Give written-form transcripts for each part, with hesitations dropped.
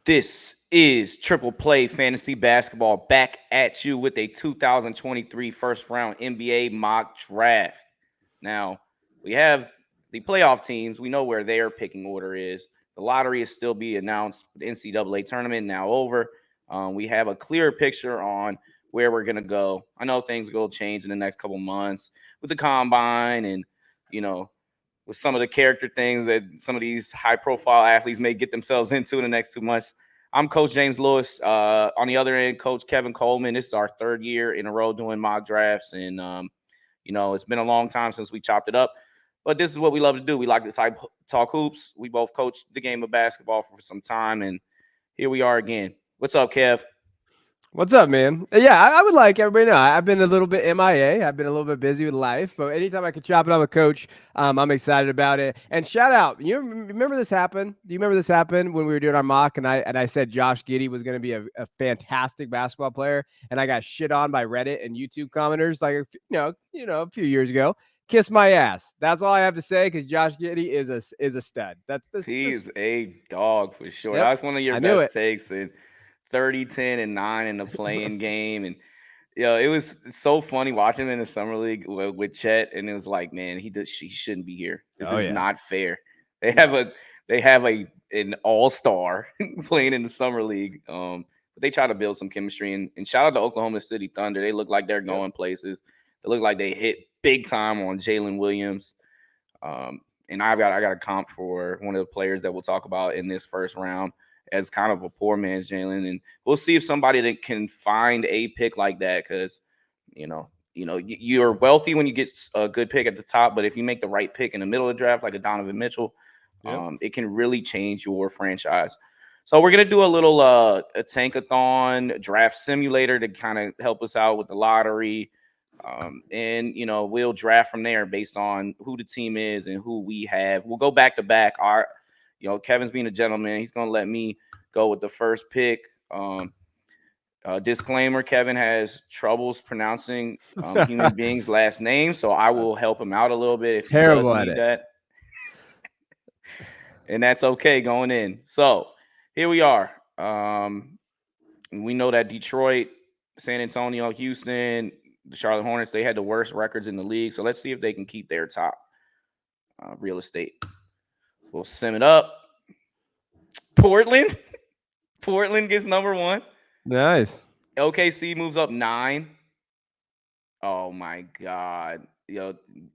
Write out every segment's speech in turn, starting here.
This is Triple Play Fantasy Basketball back at you with a 2023 first round NBA mock draft. Now, we have the playoff teams. We know where their picking order is. The lottery is still being announced. The NCAA tournament now over. We have a clear picture on where we're going to go. I know things will change in the next couple months with the combine and, with some of the character things that some of these high-profile athletes may get themselves into in the next 2 months. I'm Coach James Lewis. On the other end, Coach Kevin Coleman. This is our third year in a row doing mock drafts, and it's been a long time since we chopped it up. But this is what we love to do. We like to talk hoops. We both coached the game of basketball for some time, and here we are again. What's up, Kev? What's up, man? Yeah, I would like everybody to know I've been a little bit MIA. I've been a little bit busy with life, but anytime I can chop it up with Coach, I'm excited about it. And shout out, you remember this happened? Do you remember this happened when we were doing our mock and I said Josh Giddey was going to be a fantastic basketball player, and I got shit on by Reddit and YouTube commenters like a few years ago. Kiss my ass. That's all I have to say because Josh Giddey is a stud. He's a dog for sure. Yep, That's one of your best takes. 30, 10, and 9 in the playing game. And it was so funny watching him in the summer league with Jett, and it was like, man, he shouldn't be here. This is not fair. They have an all-star playing in the summer league. But they try to build some chemistry, and shout out to Oklahoma City Thunder. They look like they're going places. They look like they hit big time on Jalen Williams. And I got a comp for one of the players that we'll talk about in this first round as kind of a poor man's Jalen. And we'll see if somebody that can find a pick like that, because, you're wealthy when you get a good pick at the top, but if you make the right pick in the middle of the draft, like a Donovan Mitchell, it can really change your franchise. So we're going to do a little a Tankathon draft simulator to kind of help us out with the lottery. And we'll draft from there based on who the team is and who we have. We'll go back to back. Kevin's being a gentleman. He's going to let me go with the first pick. Disclaimer, Kevin has troubles pronouncing human beings' last names, so I will help him out a little bit if he does need that. And that's okay going in. So here we are. We know that Detroit, San Antonio, Houston, the Charlotte Hornets, they had the worst records in the league. So let's see if they can keep their top real estate. We'll sim it up. Portland gets number 1. Nice. OKC moves up 9. Oh my God.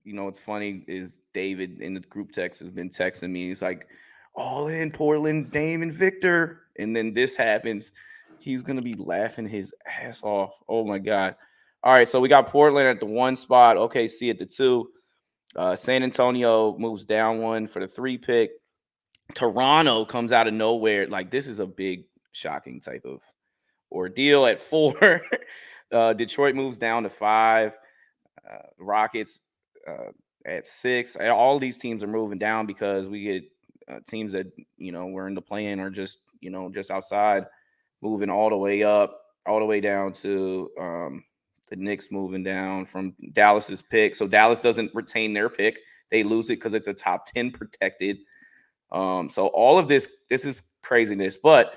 What's funny is David in the group text has been texting me. He's like, all in Portland, Dame and Victor. And then this happens. He's going to be laughing his ass off. Oh my God. All right. So we got Portland at the 1 spot. OKC at the 2. San Antonio moves down 1 for the 3 pick. Toronto comes out of nowhere. Like, this is a big, shocking type of ordeal at 4. Detroit moves down to 5. Rockets at 6. All these teams are moving down because we get teams that, we're in the play-in or just outside, moving all the way up, all the way down to the Knicks moving down from Dallas's pick. So Dallas doesn't retain their pick. They lose it because it's a top 10 protected. So all of this is craziness, but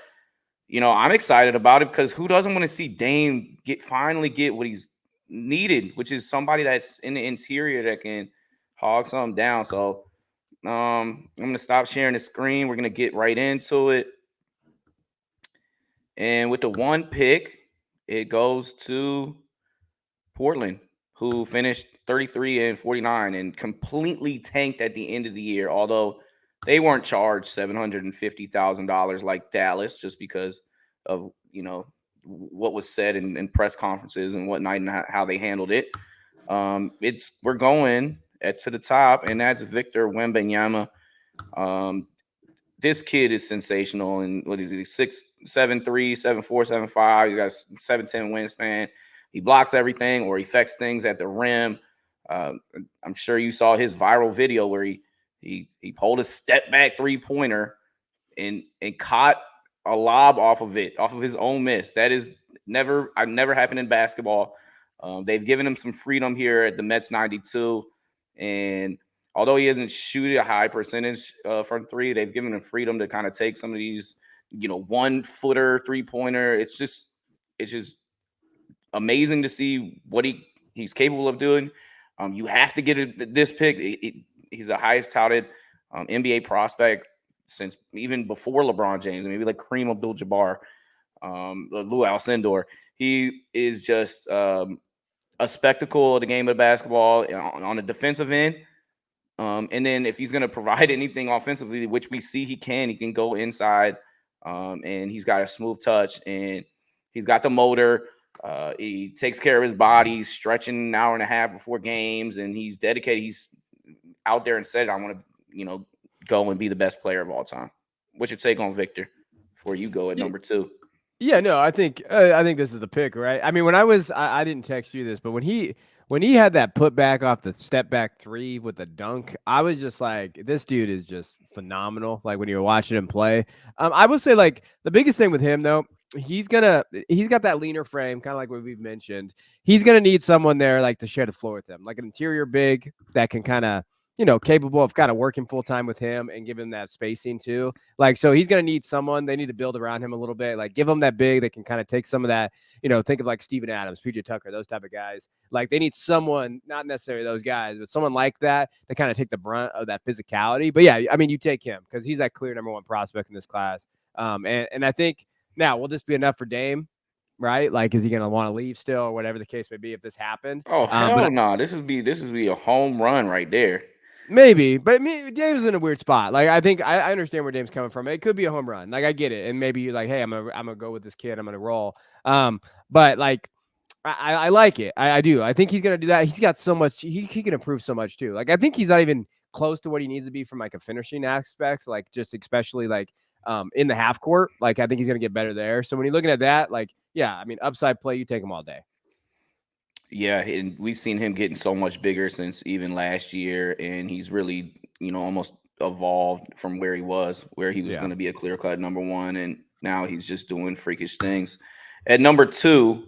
I'm excited about it because who doesn't want to see Dame finally get what he's needed, which is somebody that's in the interior that can hog something down. So I'm going to stop sharing the screen. We're going to get right into it. And with the 1 pick, it goes to Portland, who finished 33-49 and completely tanked at the end of the year, although they weren't charged $750,000 like Dallas just because of, what was said in press conferences and whatnot and how they handled it. We're going to the top, and that's Victor Wembanyama. This kid is sensational. And what is he? 6'7", 7'4", 7'5". He got 7'10" wingspan. He blocks everything or affects things at the rim. I'm sure you saw his viral video where he pulled a step back 3-pointer and caught a lob off of his own miss. That is never happened in basketball. They've given him some freedom here at the Mets 92. And although he doesn't shoot a high percentage from 3, they've given him freedom to kind of take some of these 1 footer 3-pointer. It's just amazing to see what he's capable of doing. You have to get this pick. He's the highest touted NBA prospect since even before LeBron James, maybe like Kareem Abdul-Jabbar, Lou Alcindor. He is just a spectacle of the game of basketball on the defensive end. And then if he's going to provide anything offensively, which we see he can go inside, and he's got a smooth touch, and he's got the motor. He takes care of his body, stretching an hour and a half before games, and he's dedicated. He's out there and said, I want to, go and be the best player of all time. What's your take on Victor before you go at number 2? Yeah, no, I think this is the pick, right? I mean, when I didn't text you this, but when he had that put back off the step back 3 with the dunk, I was just like, this dude is just phenomenal. Like when you were watching him play, I would say like the biggest thing with him though, he's got that leaner frame, kind of like what we've mentioned. He's gonna need someone there like to share the floor with him, like an interior big that can kind of capable of kind of working full time with him and give him that spacing too. Like, so he's going to need someone. They need to build around him a little bit, like give him that big that can kind of take some of that, think of like Steven Adams, PJ Tucker, those type of guys. Like they need someone, not necessarily those guys, but someone like that to kind of take the brunt of that physicality. But yeah, I mean, you take him because he's that clear number 1 prospect in this class. And I think now will this be enough for Dame? Right? Like, is he going to want to leave still or whatever the case may be if this happened? Oh, hell no. This would be a home run right there. Maybe, but Dame's in a weird spot. Like, I think I understand where Dame's coming from. It could be a home run. Like, I get it. And maybe you're like, hey, I'm gonna go with this kid. I'm gonna roll. But like, I like it. I do. I think he's gonna do that. He's got so much. He can improve so much too. Like, I think he's not even close to what he needs to be from like a finishing aspect. Like, just especially like in the half court. Like, I think he's gonna get better there. So when you're looking at that, like, yeah, I mean, upside play, you take him all day. Yeah, and we've seen him getting so much bigger since even last year, and he's really, almost evolved from where he was going to be a clear-cut number 1, and now he's just doing freakish things. At number 2,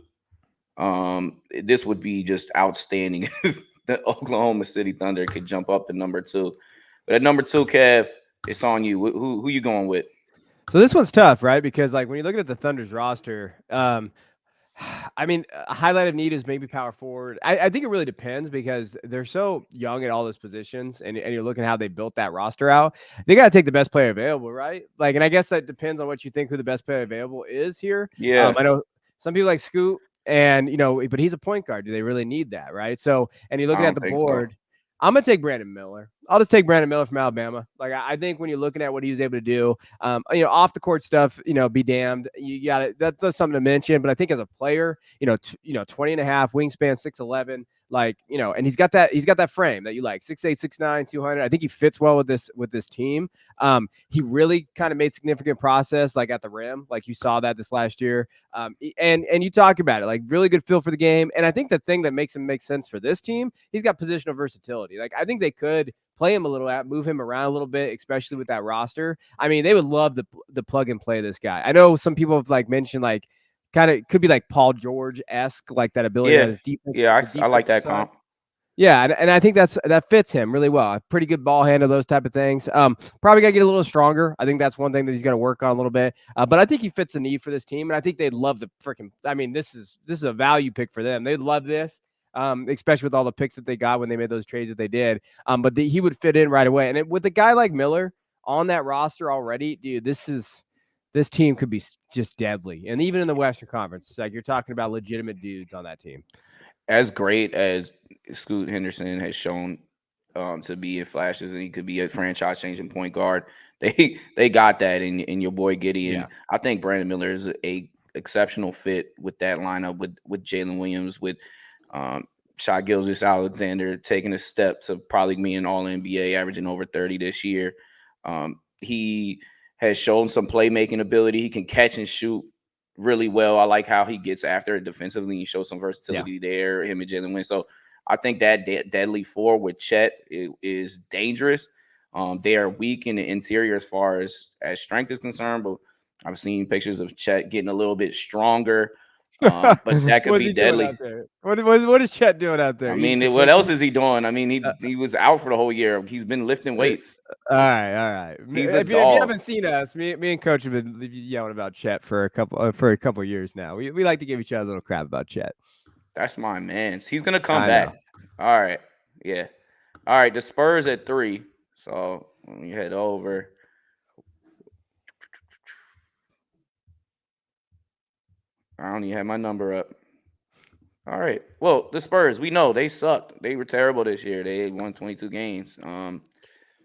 this would be just outstanding if the Oklahoma City Thunder could jump up to number 2. But at number 2, Kev, it's on you. Who you going with? So this one's tough, right? Because like when you look at the Thunder's roster, I mean, a highlighted need is maybe power forward. I think it really depends because they're so young at all those positions, and you're looking at how they built that roster out. They got to take the best player available, right? Like, and I guess that depends on what you think who the best player available is here. Yeah, I know some people like Scoot, and but he's a point guard. Do they really need that, right? So, and you're looking at the board. So. I'm gonna take Brandon Miller. I'll just take Brandon Miller from Alabama. Like I think when you're looking at what he was able to do, off the court stuff, be damned. You got it. That's something to mention. But I think as a player, 20 and a half, wingspan, 6'11", like, and he's got that frame that you like, 6'8", 6'9", 200. I think he fits well with this team. He really kind of made significant process like at the rim, like you saw that this last year. And you talk about it, like really good feel for the game. And I think the thing that makes him make sense for this team, he's got positional versatility. Like I think they could play him a little at, move him around a little bit, especially with that roster. I mean, they would love the plug and play this guy. I know some people have like mentioned like kind of could be like Paul George-esque, like that ability. Yeah, on his defense, I like that comp. Yeah, and I think that fits him really well. A pretty good ball handle, those type of things. Probably got to get a little stronger. I think that's one thing that he's got to work on a little bit. But I think he fits the need for this team, and I think they'd love the freaking. I mean, this is a value pick for them. They'd love this. Especially with all the picks that they got when they made those trades that they did. But he would fit in right away. And with a guy like Miller on that roster already, dude, this team could be just deadly. And even in the Western Conference, like you're talking about legitimate dudes on that team. As great as Scoot Henderson has shown to be in flashes, and he could be a franchise-changing point guard, they got that in your boy Gideon. Yeah. I think Brandon Miller is a exceptional fit with that lineup with Jalen Williams, with Shai Gilgeous-Alexander taking a step to probably be an All-NBA, averaging over 30 this year. He has shown some playmaking ability. He can catch and shoot really well. I like how he gets after it defensively. He shows some versatility there, him and Jalen Williams. So I think that deadly four with Chet is dangerous. They are weak in the interior as far as strength is concerned, but I've seen pictures of Chet getting a little bit stronger. But that could What's be he doing out deadly. there? What is Chet doing out there? I Eating mean, some what else Twinkies? is he doing? I mean, he was out for the whole year. He's been lifting Uh, weights. all right. He's a If you dog. haven't seen us, me and Coach have been yelling about Chet for a couple years now. We like to give each other a little crap about Chet. That's my man. He's gonna come I know. back. All right. Yeah. All right. The Spurs at 3. So when we head over. I don't even have my number up. All right. Well, the Spurs, we know they sucked. They were terrible this year. They won 22 games.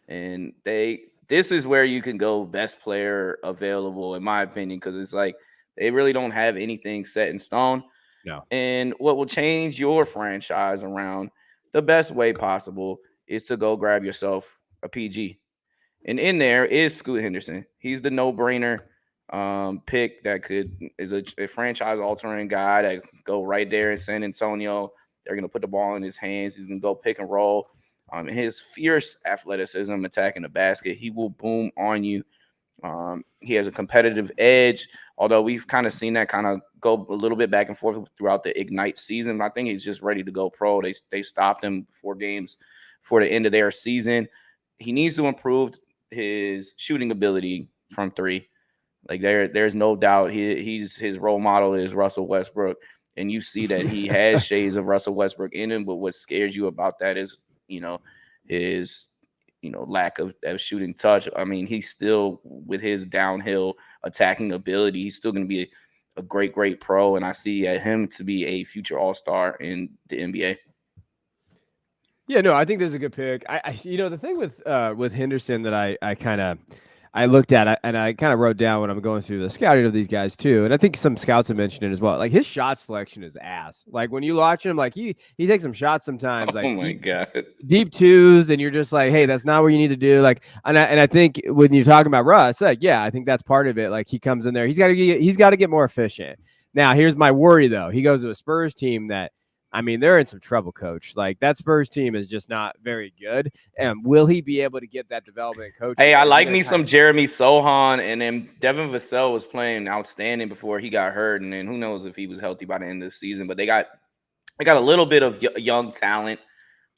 And this is where you can go best player available, in my opinion, because it's like they really don't have anything set in stone. No. And what will change your franchise around the best way possible is to go grab yourself a PG. And in there is Scoot Henderson. He's the no-brainer pick that is a franchise altering guy that can go right there in San Antonio. They're gonna put the ball in his hands. He's gonna go pick and roll. His fierce athleticism attacking the basket, he will boom on you. He has a competitive edge, although we've kind of seen that kind of go a little bit back and forth throughout the Ignite season. I think he's just ready to go pro. They stopped him 4 games for the end of their season. He needs to improve his shooting ability from 3. Like there's no doubt his role model is Russell Westbrook, and you see that he has shades of Russell Westbrook in him. But what scares you about that is his lack of shooting touch. I mean, he's still with his downhill attacking ability. He's still going to be a great pro, and I see him to be a future All-Star in the NBA. Yeah, no, I think there's a good pick. The thing with Henderson that I kind of I looked at and I kind of wrote down when I'm going through the scouting of these guys too, and I think some scouts have mentioned it as well. Like his shot selection is ass. Like when you watch him, like he takes some shots sometimes, Oh like my god! deep twos, and you're just like, hey, that's not what you need to do. Like, and I think when you're talking about Russ, like, yeah, I think that's part of it. Like he comes in there, he's got to get more efficient. Now, here's my worry though. He goes to a Spurs team that, I mean, they're in some trouble, coach. Like that Spurs team is just not very good. And will he be able to get that development coaching? Hey, I Or is he like gonna me some Jeremy Sohan, and then Devin Vassell was playing outstanding before he got hurt, and then who knows if he was healthy by the end of the season. But they got a little bit of young talent.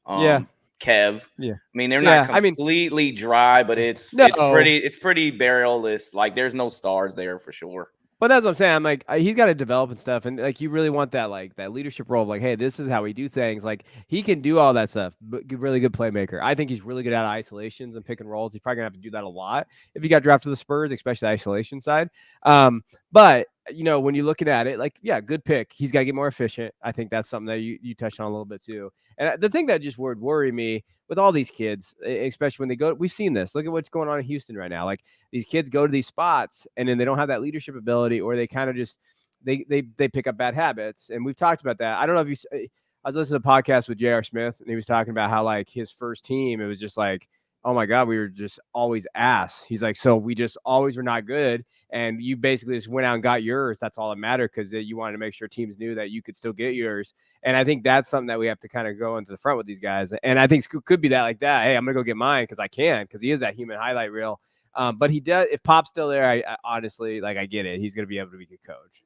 Yeah. Kev. Yeah. I mean, they're Yeah. not I mean, completely dry, but it's no. pretty burialless. Like there's no stars there for sure. But that's what I'm saying. I'm like, he's got to develop and stuff, and like, you really want that, like that leadership role of like, hey, this is how we do things. Like he can do all that stuff, but really good playmaker. I think he's really good at isolations and pick and rolls. He's probably gonna have to do that a lot if he got drafted to the Spurs, especially the isolation side. But when you're looking at it, like, yeah, good pick. He's got to get more efficient. I think that's something that you touched on a little bit too. And the thing that just would worry me with all these kids, especially when they go, we've seen this. Look at what's going on in Houston right now. Like these kids go to these spots and then they don't have that leadership ability, or they kind of just they pick up bad habits. And we've talked about that. I don't know if you. I was listening to a podcast with J.R. Smith, and he was talking about how like his first team, it was just like, oh my God, we were just always ass. He's like, so we just always were not good. And you basically just went out and got yours. That's all that mattered, because you wanted to make sure teams knew that you could still get yours. And I think that's something that we have to kind of go into the front with these guys. And I think Scoot could be that, like that. Hey, I'm going to go get mine because I can, because he is that human highlight reel. But he does, if Pop's still there, I honestly, like, I get it. He's going to be able to be a good coach.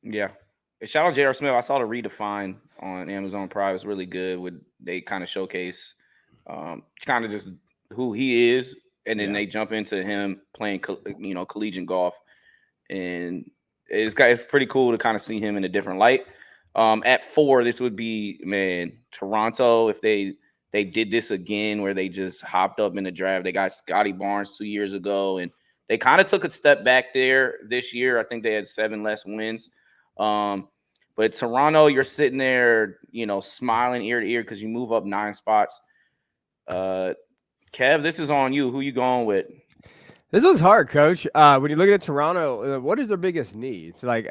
Yeah. Shout out J.R. Smith. I saw the Redefine on Amazon Prime. It's really good. They kind of showcase kind of just who he is, and then they jump into him playing collegiate golf, and it's pretty cool to kind of see him in a different light. At 4, this would be, man, Toronto. If they did this again, where they just hopped up in the draft, they got Scotty Barnes 2 years ago, and they kind of took a step back there this year. I think they had 7 less wins. But Toronto, you're sitting there, smiling ear to ear because you move up 9 spots. Kev, this is on you. Who you going with? This was hard, Coach. When you look at Toronto, what is their biggest need? So, like,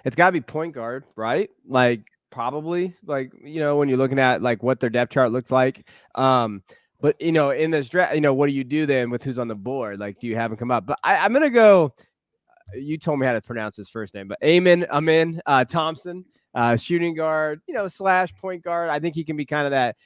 it's got to be point guard, right? Like, probably, like, when you're looking at like what their depth chart looks like. But in this draft, what do you do then with who's on the board? Like, do you have him come up? But I'm gonna go. You told me how to pronounce his first name, but Amen Thompson. Shooting guard, slash point guard. I think he can be kind of that.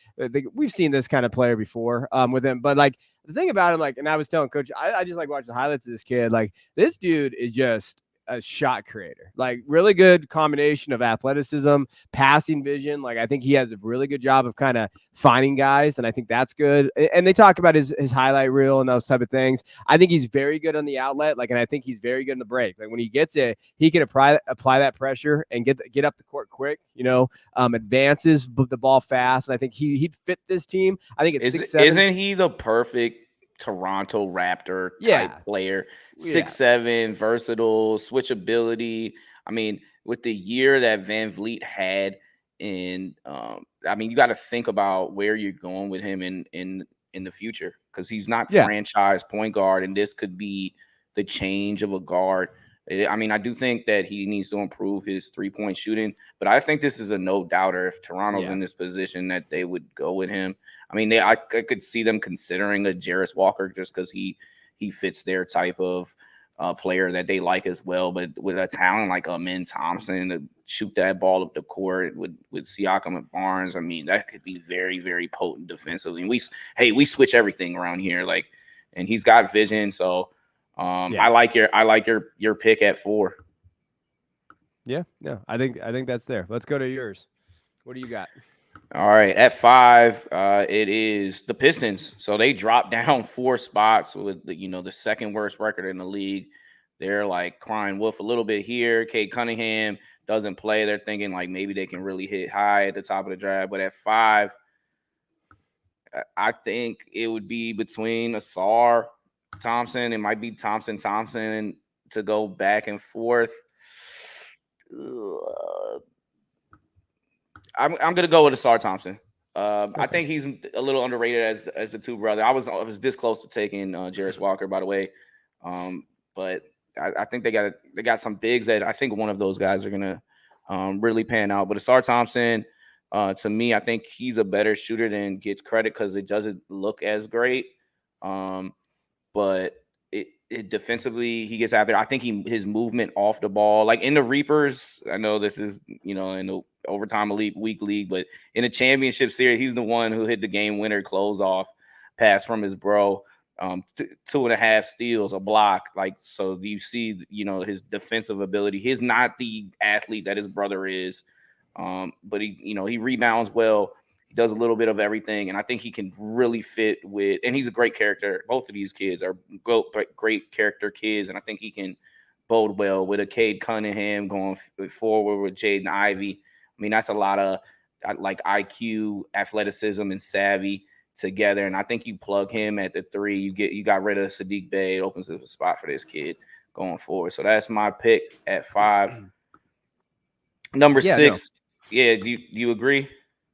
We've seen this kind of player before with him, but like the thing about him, like, and I was telling Coach, I just like watching the highlights of this kid. Like this dude is just a shot creator. Like really good combination of athleticism, passing vision. Like I think he has a really good job of kind of finding guys, and I think that's good. And they talk about his highlight reel and those type of things. I think he's very good on the outlet, like, and I think he's very good in the break. Like when he gets it, he can apply that pressure and get up the court quick. Advances the ball fast, and I think he'd fit this team. I think it's 6'7". Isn't he the perfect Toronto Raptor type Yeah. player? Yeah. 6'7", versatile, switchability. I mean, with the year that Van Vliet had, and I mean, you got to think about where you're going with him in the future, because he's not Yeah. franchise point guard, and this could be the change of a guard. I mean, I do think that he needs to improve his 3-point shooting, but I think this is a no doubter. If Toronto's in this position, that they would go with him. I mean, I could see them considering a Jarace Walker just because he fits their type of player that they like as well. But with a talent like Amen Thompson to shoot that ball up the court with Siakam and Barnes, I mean, that could be very, very potent defensively. And we switch everything around here, like, and he's got vision. So I like your pick at 4. Yeah, I think that's there. Let's go to yours. What do you got? All right, at 5, it is the Pistons. So they dropped down 4 spots with the second worst record in the league. They're like crying wolf a little bit here. Cade Cunningham doesn't play. They're thinking like maybe they can really hit high at the top of the draft. But at 5, I think it would be between Asur Thompson. It might be Thompson to go back and forth. I'm gonna go with Asur Thompson. Okay. I think he's a little underrated as the two brother. I was this close to taking Jarace Walker, by the way, but I think they got some bigs that I think one of those guys are gonna really pan out. But Asur Thompson, to me, I think he's a better shooter than gets credit because it doesn't look as great. But it defensively, he gets out there. I think his movement off the ball, like in the Reapers, I know this is in the overtime elite week league, but in the championship series, he's the one who hit the game winner close off pass from his bro. 2.5 steals, a block. Like, so you see, his defensive ability. He's not the athlete that his brother is, but he rebounds well. He does a little bit of everything, and I think he can really fit with. And he's a great character. Both of these kids are great character kids, and I think he can bode well with a Cade Cunningham going forward with Jaden Ivey. I mean, that's a lot of like IQ, athleticism, and savvy together. And I think you plug him at the 3, you got rid of Saddiq Bey. It opens up a spot for this kid going forward. So that's my pick at 5. Number 6. No. Yeah, do you agree?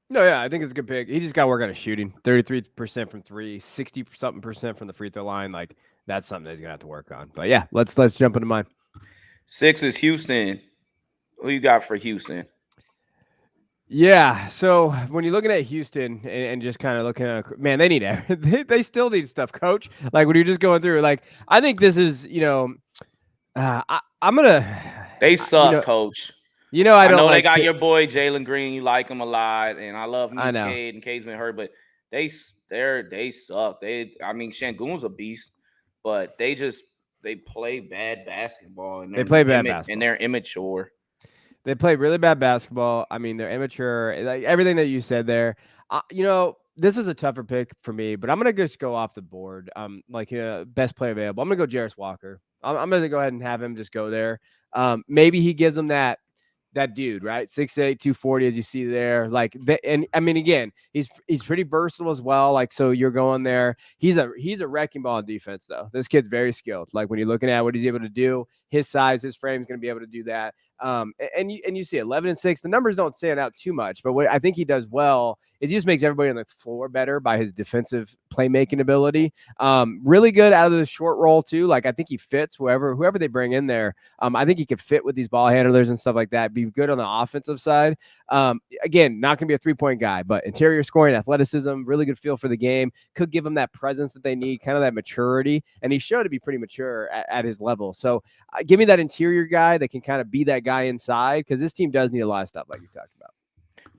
No, yeah, I think it's a good pick. He just got to work on his shooting. 33% from 3, 60-something% from the free throw line. Like, that's something that he's gonna have to work on. But yeah, let's jump into mine. 6 is Houston. Who you got for Houston? Yeah, so when you're looking at Houston and just kind of looking at, man, they need they still need stuff, coach. Like when you're just going through, like I think this is, I'm gonna. They suck, coach. I don't. I know like they got your boy Jalen Green. You like him a lot, and I love him. Cade, and Cade's been hurt, but they suck. Şengün's a beast, but they play bad basketball, and they're immature. They play really bad basketball. I mean, they're immature. Like everything that you said there. This is a tougher pick for me, but I'm gonna just go off the board. Best player available. I'm gonna go Jarace Walker. I'm gonna go ahead and have him just go there. Maybe he gives them that dude, right? 6'8", 240, as you see there. And I mean, again, he's pretty versatile as well. Like, so you're going there. He's a wrecking ball on defense, though. This kid's very skilled. Like when you're looking at what he's able to do, his size, his frame is going to be able to do that. And you see 11 and 6. The numbers don't stand out too much, but what I think he does well is he just makes everybody on the floor better by his defensive playmaking ability. Really good out of the short roll too. Like I think he fits whoever they bring in there. I think he could fit with these ball handlers and stuff like that. Be good on the offensive side. Again, not going to be a 3-point guy, but interior scoring, athleticism, really good feel for the game. Could give him that presence that they need, kind of that maturity. And he showed to be pretty mature at his level. So give me that interior guy that can kind of be that guy inside, because this team does need a lot of stuff like you talked about.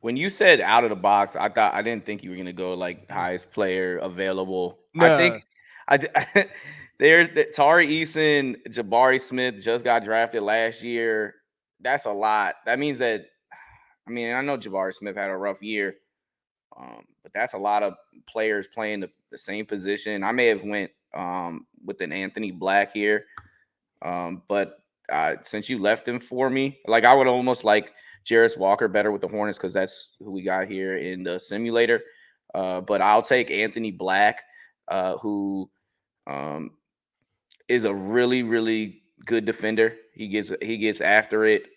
When you said out of the box, I didn't think you were going to go like highest player available. No. I think There's Tari Eason, Jabari Smith just got drafted last year. That's a lot. That means that, I mean, I know Jabari Smith had a rough year, but that's a lot of players playing the same position. I may have went with an Anthony Black here, but since you left him for me, like I would almost like Jarace Walker better with the Hornets because that's who we got here in the simulator. But I'll take Anthony Black, who um, is a really, really good defender. He gets after it.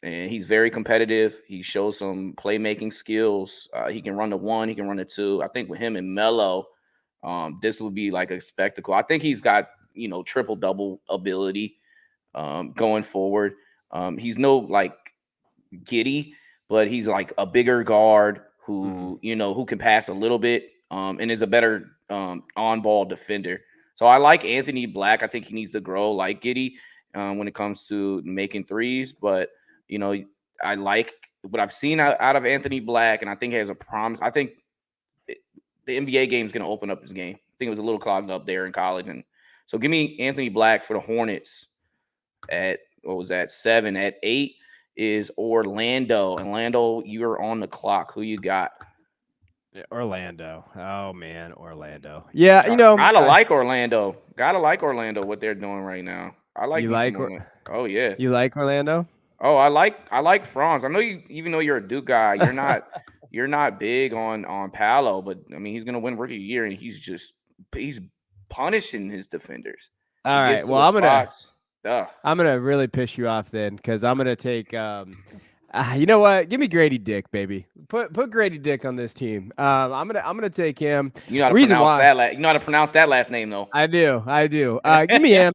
And he's very competitive. He shows some playmaking skills. He can run the one, he can run the two. I think with him and Melo, this would be like a spectacle. I think he's got triple double ability going forward. He's no like giddy, but he's like a bigger guard who who can pass a little bit and is a better on ball defender. So I like Anthony Black. I think he needs to grow like Giddy when it comes to making threes, but you know, I like what I've seen out of Anthony Black, and I think he has a promise. I think the NBA game is going to open up his game. I think it was a little clogged up there in college, and so give me Anthony Black for the Hornets at what was that 7? At 8 is Orlando. Orlando, you're on the clock. Who you got? Yeah, Orlando. Oh man, Orlando. Yeah, gotta like Orlando. Gotta like Orlando. What they're doing right now. I like. You like? Oh yeah. You like Orlando? Oh, I like Franz. I know you, even though you're a Duke guy, you're not big on Paolo, but I mean he's gonna win Rookie of the Year, and he's punishing his defenders. All right. Well, I'm gonna really piss you off then, because I'm gonna take you know what? Give me Gradey Dick, baby. Put Gradey Dick on this team. I'm gonna take him. You know how to pronounce that. You know how to pronounce that last name though. I do. Give me him.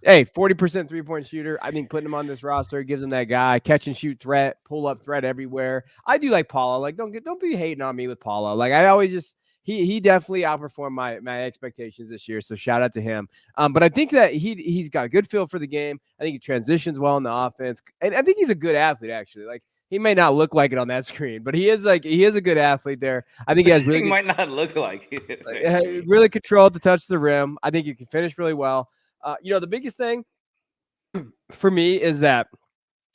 Hey, 40% 3-point shooter. I think putting him on this roster gives him that guy catch and shoot threat, pull up threat everywhere. I do like Paula. Like, don't be hating on me with Paula. Like, I always just he definitely outperformed my expectations this year. So shout out to him. But I think that he's got a good feel for the game. I think he transitions well in the offense, and I think he's a good athlete actually. Like, he may not look like it on that screen, but he is a good athlete there. I think he has really. He might not look like it. Really control to touch the rim. I think he can finish really well. The biggest thing for me is that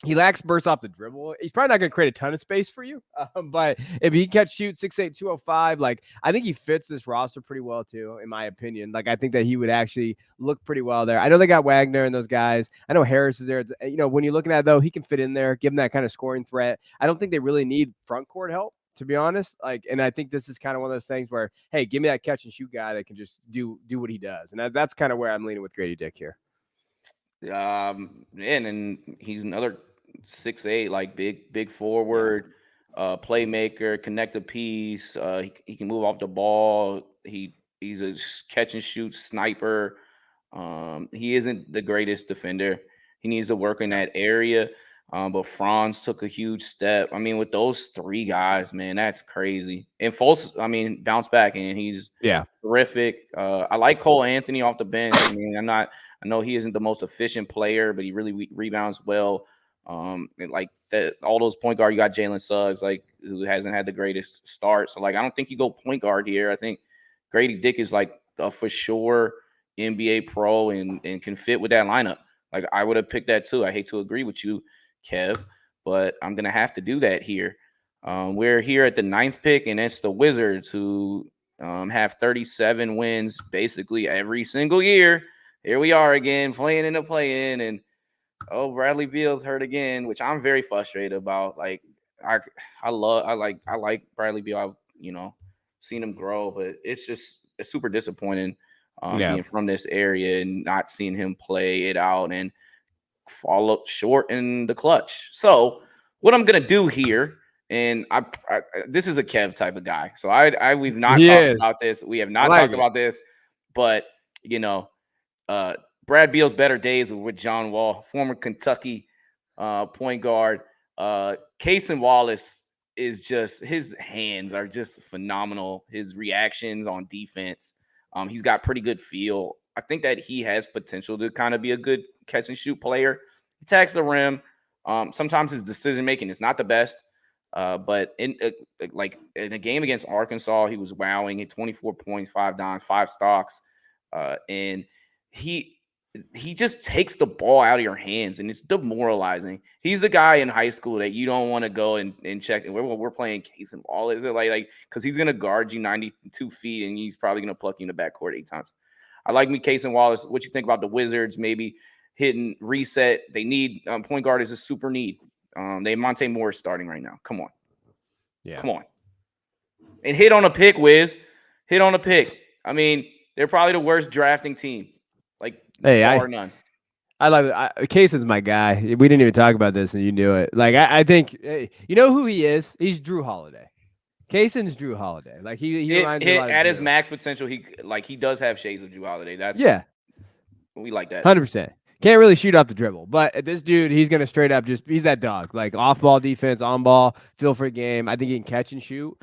he lacks bursts off the dribble. He's probably not going to create a ton of space for you, but if he can shoot 6'8", 205, like I think he fits this roster pretty well too, in my opinion. Like I think that he would actually look pretty well there. I know they got Wagner and those guys. I know Harris is there. When you're looking at it, though, he can fit in there, give him that kind of scoring threat. I don't think they really need front court help, to be honest. And I think this is kind of one of those things where, hey, give me that catch and shoot guy that can just do what he does. And that's kind of where I'm leaning with Gradey Dick here. And he's another 6'8", like big forward, playmaker, connect the piece. He can move off the ball. He's a catch and shoot sniper. He isn't the greatest defender. He needs to work in that area. But Franz took a huge step. I mean, with those three guys, man, that's crazy. And Fultz, I mean, bounce back, and he's terrific. I like Cole Anthony off the bench. I mean, I know he isn't the most efficient player, but he really rebounds well. And like that, all those point guard, you got Jalen Suggs, like who hasn't had the greatest start. So like, I don't think you go point guard here. I think Gradey Dick is like a for sure NBA pro and can fit with that lineup. Like I would have picked that too. I hate to agree with you, Kev, but I'm gonna have to do that here. We're here at the 9th pick, and it's the Wizards, who have 37 wins basically every single year. Here we are again, playing in the play-in, and Bradley Beal's hurt again, which I'm very frustrated about. Like I like Bradley Beal. I've seen him grow, but it's super disappointing being from this area and not seeing him play it out and fall up short in the clutch. So what I'm gonna do here, and I this is a Kev type of guy, so we've not talked about this. We have not talked about this, but Brad Beal's better days were with John Wall, former Kentucky point guard. Cason Wallace is just, his hands are just phenomenal. His reactions on defense, he's got pretty good feel. I think that he has potential to kind of be a good catch and shoot player. He attacks the rim. Sometimes his decision making is not the best, but in a game against Arkansas, he was wowing. He had 24 points, 5 dimes, 5 stocks. And he just takes the ball out of your hands, and it's demoralizing. He's the guy in high school that you don't want to go and check. We're playing Cason Wallace, like because he's gonna guard you 92 feet, and he's probably gonna pluck you in the backcourt 8 times. I like me Cason Wallace. What you think about the Wizards? Maybe hitting reset. They need point guard is a super need. They Monte Morris starting right now. Come on, come on, and hit on a pick, Wiz. Hit on a pick. I mean, they're probably the worst drafting team. Like, bar none. I love it. Cason's my guy. We didn't even talk about this, and you knew it. Like, I think you know who he is. He's Drew Holiday. Cason's Drew Holiday. Like he reminds me a lot of at Drew. His max potential. He does have shades of Drew Holiday. We like that. 100%. Can't really shoot off the dribble, but this dude, he's gonna straight up he's that dog. Like off ball defense, on ball, feel for a game. I think he can catch and shoot.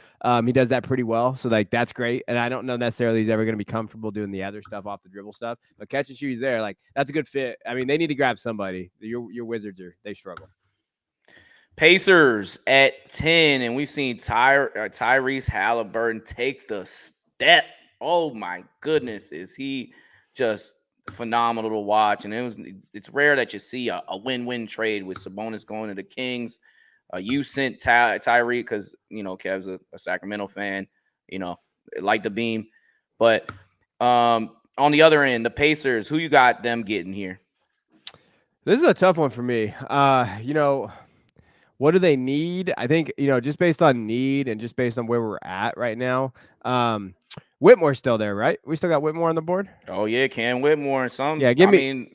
He does that pretty well, so like that's great. And I don't know necessarily he's ever gonna be comfortable doing the other stuff off the dribble stuff, but catch and shoot, he's there. Like that's a good fit. I mean, they need to grab somebody. Your Wizards they struggle. Pacers at 10, and we've seen Tyrese Halliburton take the step. Oh my goodness, is he just phenomenal to watch? And it's rare that you see a win-win trade with Sabonis going to the Kings. You sent Tyree because Kev's a Sacramento fan, like the beam. But on the other end, the Pacers, who you got them getting here? This is a tough one for me. What do they need? I think, just based on need and just based on where we're at right now, Whitmore's still there, right? We still got Whitmore on the board? Oh, yeah, Cam Whitmore and some. Yeah, give me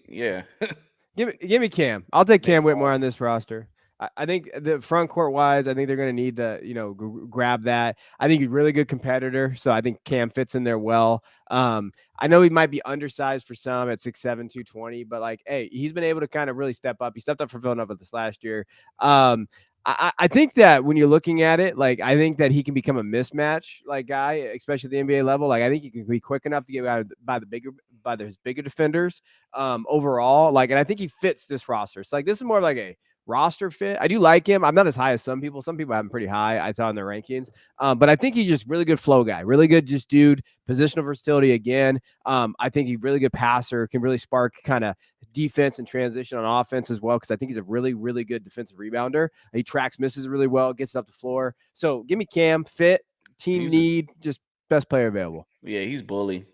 Cam. I'll take Cam Whitmore on this roster. I think the front court wise, I think they're going to need to, grab that. I think he's a really good competitor, so I think Cam fits in there well. I know he might be undersized for some at 6'7", 220, but like, hey, he's been able to kind of really step up. He stepped up for Villanova this last year. I think that when you're looking at it, like, I think that he can become a mismatch like guy, especially at the NBA level. Like, I think he can be quick enough to get out by his bigger defenders overall. Like, and I think he fits this roster. So like, this is more like a roster fit. I do like him. I'm not as high as some people. Some people have him pretty high. I saw in their rankings. But I think he's just really good flow guy, really good just dude, positional versatility again. I think he's really good passer, can really spark kind of defense and transition on offense as well, because I think he's a really, really good defensive rebounder. He tracks misses really well, gets up the floor. So give me Cam, fit, team need, just best player available. Yeah, he's bully.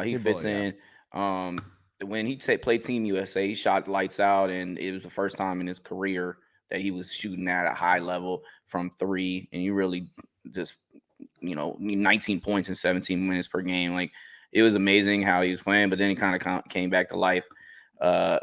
He fits in. When he played Team USA, he shot lights out, and it was the first time in his career that he was shooting at a high level from 3, and he really just, 19 points in 17 minutes per game. Like, it was amazing how he was playing, but then he kind of came back to life for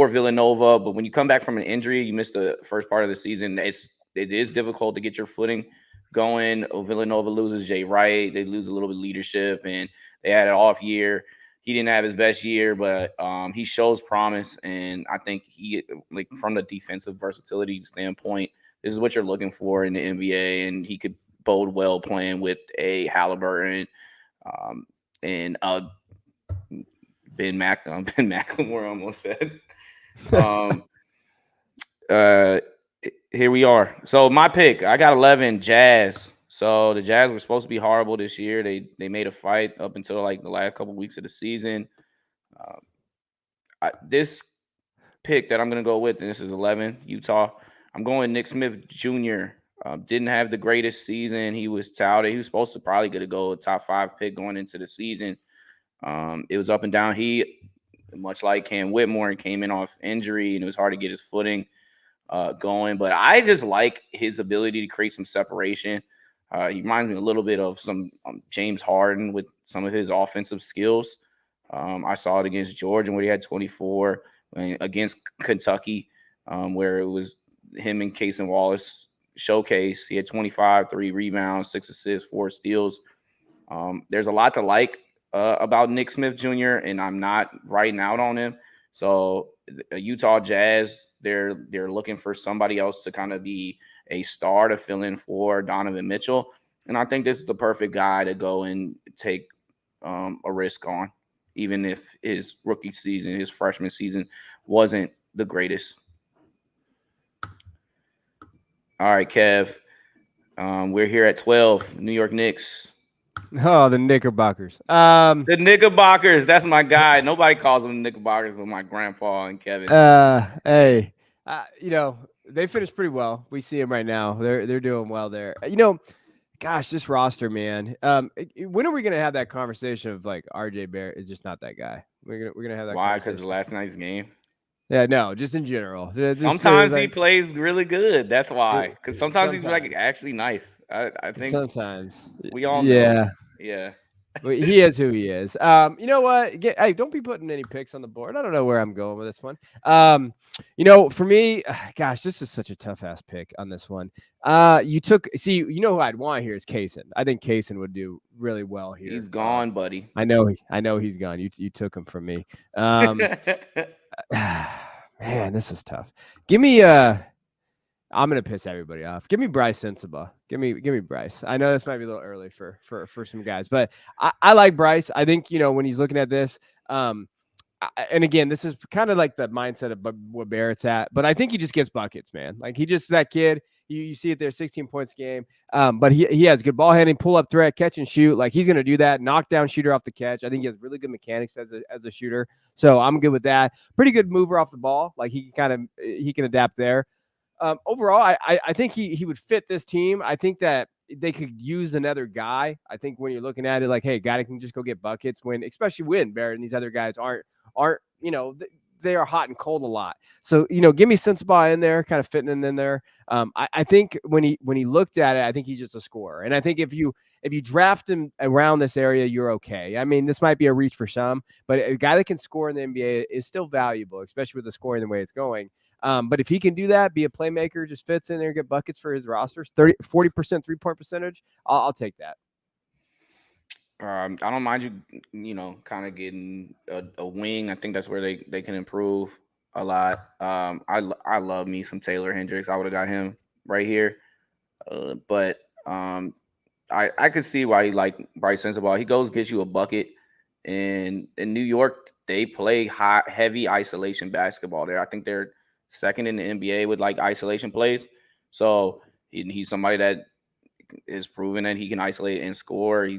Villanova. But when you come back from an injury, you missed the first part of the season, it is difficult to get your footing going. Villanova loses Jay Wright. They lose a little bit of leadership, and they had an off year. He didn't have his best year, but he shows promise, and I think from the defensive versatility standpoint, this is what you're looking for in the NBA, and he could bode well playing with a Halliburton and Ben McLemore almost said. Here we are. So my pick, I got 11, Jazz. So the Jazz were supposed to be horrible this year. They made a fight up until like the last couple of weeks of the season. This pick that I'm going to go with, and this is 11, Utah. I'm going Nick Smith Jr. Didn't have the greatest season. He was touted. He was supposed to probably get to go top 5 pick going into the season. It was up and down. He, much like Cam Whitmore, came in off injury, and it was hard to get his footing going. But I just like his ability to create some separation. He reminds me a little bit of some James Harden with some of his offensive skills. I saw it against Georgia where he had 24, against Kentucky where it was him and Cason Wallace showcase. He had 25, 3 rebounds, 6 assists, 4 steals. There's a lot to like about Nick Smith Jr., and I'm not writing out on him. So Utah Jazz, they're looking for somebody else to kind of be a star to fill in for Donovan Mitchell. And I think this is the perfect guy to go and take a risk on, even if his rookie season, his freshman season, wasn't the greatest. All right, Kev. We're here at 12, New York Knicks. Oh, the Knickerbockers. The Knickerbockers. That's my guy. Nobody calls them the Knickerbockers but my grandpa and Kevin. Hey, they finished pretty well. We see them right now. They're doing well there. Gosh, this roster, man. When are we gonna have that conversation of like RJ Barrett is just not that guy? We're gonna have that Why? Because of conversation. last night's game. Yeah, no, just in general. Just Sometimes he like plays really good. That's why. Because sometimes he's like sometimes, actually nice. I think sometimes, we all know. yeah. Yeah. Well, he is who he is. You know what? Hey, don't be putting any picks on the board. I don't know where I'm going with this one. For me, gosh, this is such a tough ass pick on this one. Who I'd want here is Cason. I think Cason would do really well here. He's gone, buddy. I know he's gone. You took him from me. Man, this is tough. Give me I'm gonna piss everybody off. Give me Brice Sensabaugh. Give me Brice. I know this might be a little early for some guys, but I like Brice. I think when he's looking at this, and again, this is kind of like the mindset of what Barrett's at, but I think he just gets buckets, man. Like he just that kid. You see it there, 16 points a game. But he has good ball handling, pull up threat, catch and shoot. Like he's gonna do that, knockdown shooter off the catch. I think he has really good mechanics as a shooter. So I'm good with that. Pretty good mover off the ball. Like he can adapt there. Overall, I think he would fit this team. I think that they could use another guy. I think when you're looking at it, like, hey, guy that can just go get buckets especially when Barrett and these other guys aren't they are hot and cold a lot. So give me Sensabaugh in there, kind of fitting in there. I think when he looked at it, I think he's just a scorer. And I think if you draft him around this area, you're okay. I mean, this might be a reach for some, but a guy that can score in the NBA is still valuable, especially with the scoring the way it's going. But if he can do that, be a playmaker, just fits in there, get buckets for his rosters, 40% 3-point percentage, I'll take that. I don't mind you, kind of getting a wing. I think that's where they can improve a lot. I love me some Taylor Hendrix. I would have got him right here. But I could see why you like Brice Sensabaugh. He goes gets you a bucket. And in New York, they play hot, heavy isolation basketball there. I think they're second in the NBA with like isolation plays. So he's somebody that is proven that he can isolate and score.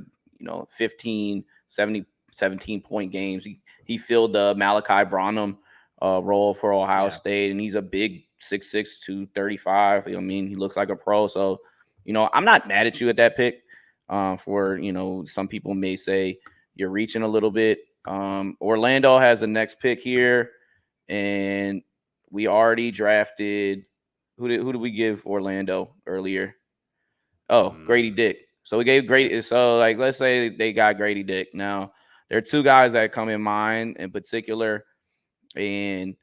15, 70, 17-point games. He filled the Malachi Branham role for Ohio State, and he's a big 6'6", 235. I mean, he looks like a pro. So, I'm not mad at you at that pick. Some people may say you're reaching a little bit. Orlando has the next pick here, and we already drafted. Who did we give Orlando earlier? Oh, Gradey Dick. So we gave Gradey. So let's say they got Gradey Dick. Now there are two guys that come in mind in particular, and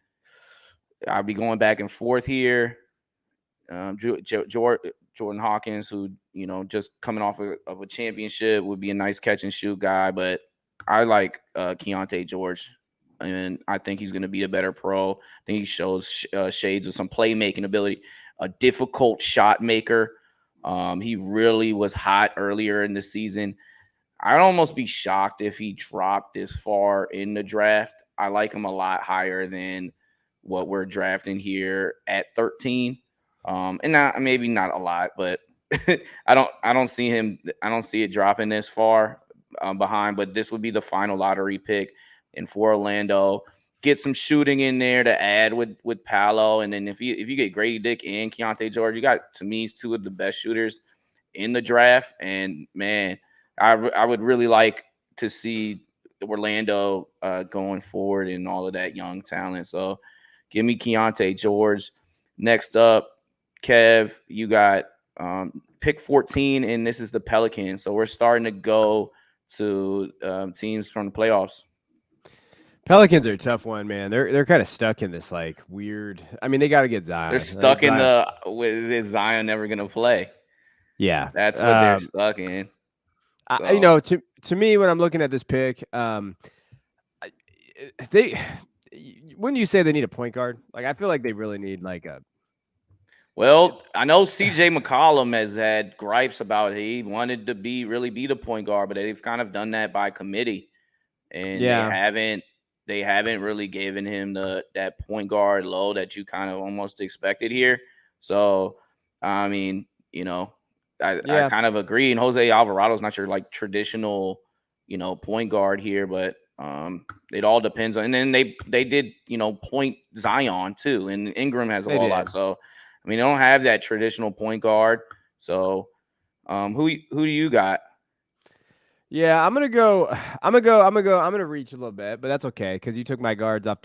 I'll be going back and forth here. Jordan Hawkins, who just coming off of a championship, would be a nice catch and shoot guy, but I like Keontae George, and I think he's going to be a better pro. I think he shows shades of some playmaking ability, a difficult shot maker. He really was hot earlier in the season. I'd almost be shocked if he dropped this far in the draft. I like him a lot higher than what we're drafting here at 13. And maybe not a lot, but I don't see it dropping this far behind. But this would be the final lottery pick, and for Orlando, get some shooting in there to add with Paolo, and then if you get Gradey Dick and Keontae George, you got, to me, two of the best shooters in the draft. And man, I would really like to see Orlando going forward and all of that young talent. So give me Keontae George. Next up, Kev, you got pick 14, and this is the Pelicans. So we're starting to go to teams from the playoffs. Pelicans are a tough one, man. They're kind of stuck in this like weird. I mean, they got to get Zion. They're stuck in is Zion never going to play? Yeah, that's what they're stuck in. So. To me, when I'm looking at this pick, wouldn't you say they need a point guard? Like, I feel like they really need like a. Well, I know CJ McCollum has had gripes about he wanted to really be the point guard, but they've kind of done that by committee, and they haven't really given him that point guard load that you kind of almost expected here. So, I mean, I Yeah, kind of agree. And Jose Alvarado's not your like traditional, point guard here, but it all depends on. And then they did point Zion too, and Ingram has a they whole did. lot. So I mean, they don't have that traditional point guard. So who do you got? Yeah, I'm gonna go. I'm gonna go. I'm gonna go. I'm gonna reach a little bit, but that's okay because you took my guards off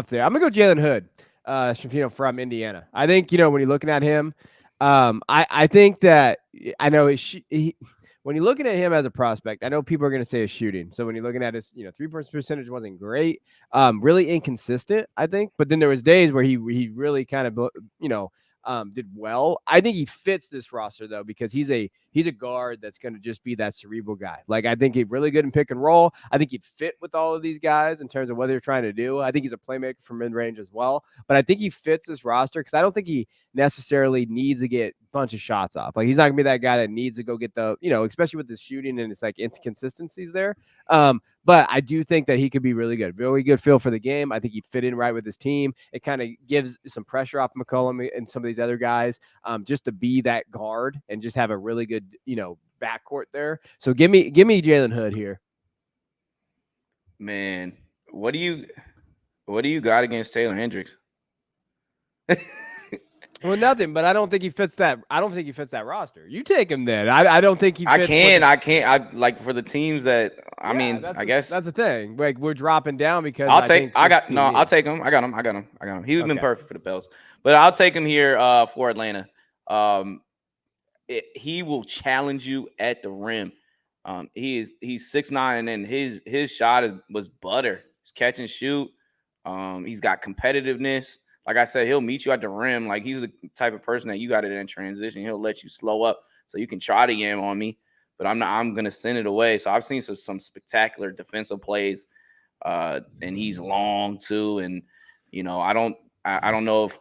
there. I'm gonna go Jalen Hood, Schifino from Indiana. I think when you're looking at him, I think that I know when you're looking at him as a prospect, I know people are gonna say his shooting. So when you're looking at his 3-point percentage wasn't great, really inconsistent. I think, but then there was days where he really kind of did well. I think he fits this roster though because he's a guard that's going to just be that cerebral guy. Like I think he's really good in pick and roll. I think he'd fit with all of these guys in terms of what they're trying to do. I think he's a playmaker from mid range as well. But I think he fits this roster because I don't think he necessarily needs to get a bunch of shots off. Like he's not gonna be that guy that needs to go get the especially with the shooting and it's like inconsistencies there. But I do think that he could be really good. Really good feel for the game. I think he'd fit in right with his team. It kind of gives some pressure off McCollum and some of these other guys just to be that guard and just have a really good, backcourt there. So give me Jalen Hood here. Man, what do you got against Taylor Hendrix? Well, nothing, but I don't think he fits that. I don't think he fits that roster. You take him then. I don't think he fits. I can't. I like for the teams that I guess that's the thing. Like we're dropping down because I'll take. I'll I'll take him. I got him. He's been Okay. perfect for the Pels, but I'll take him here for Atlanta. He will challenge you at the rim. He's 6'9", and then his shot was butter. He's catch and shoot. He's got competitiveness. Like I said, he'll meet you at the rim. Like he's the type of person that you got it in transition. He'll let you slow up so you can try to yam on me, but I'm not. I'm gonna send it away. So I've seen some spectacular defensive plays, and he's long too. And I don't know if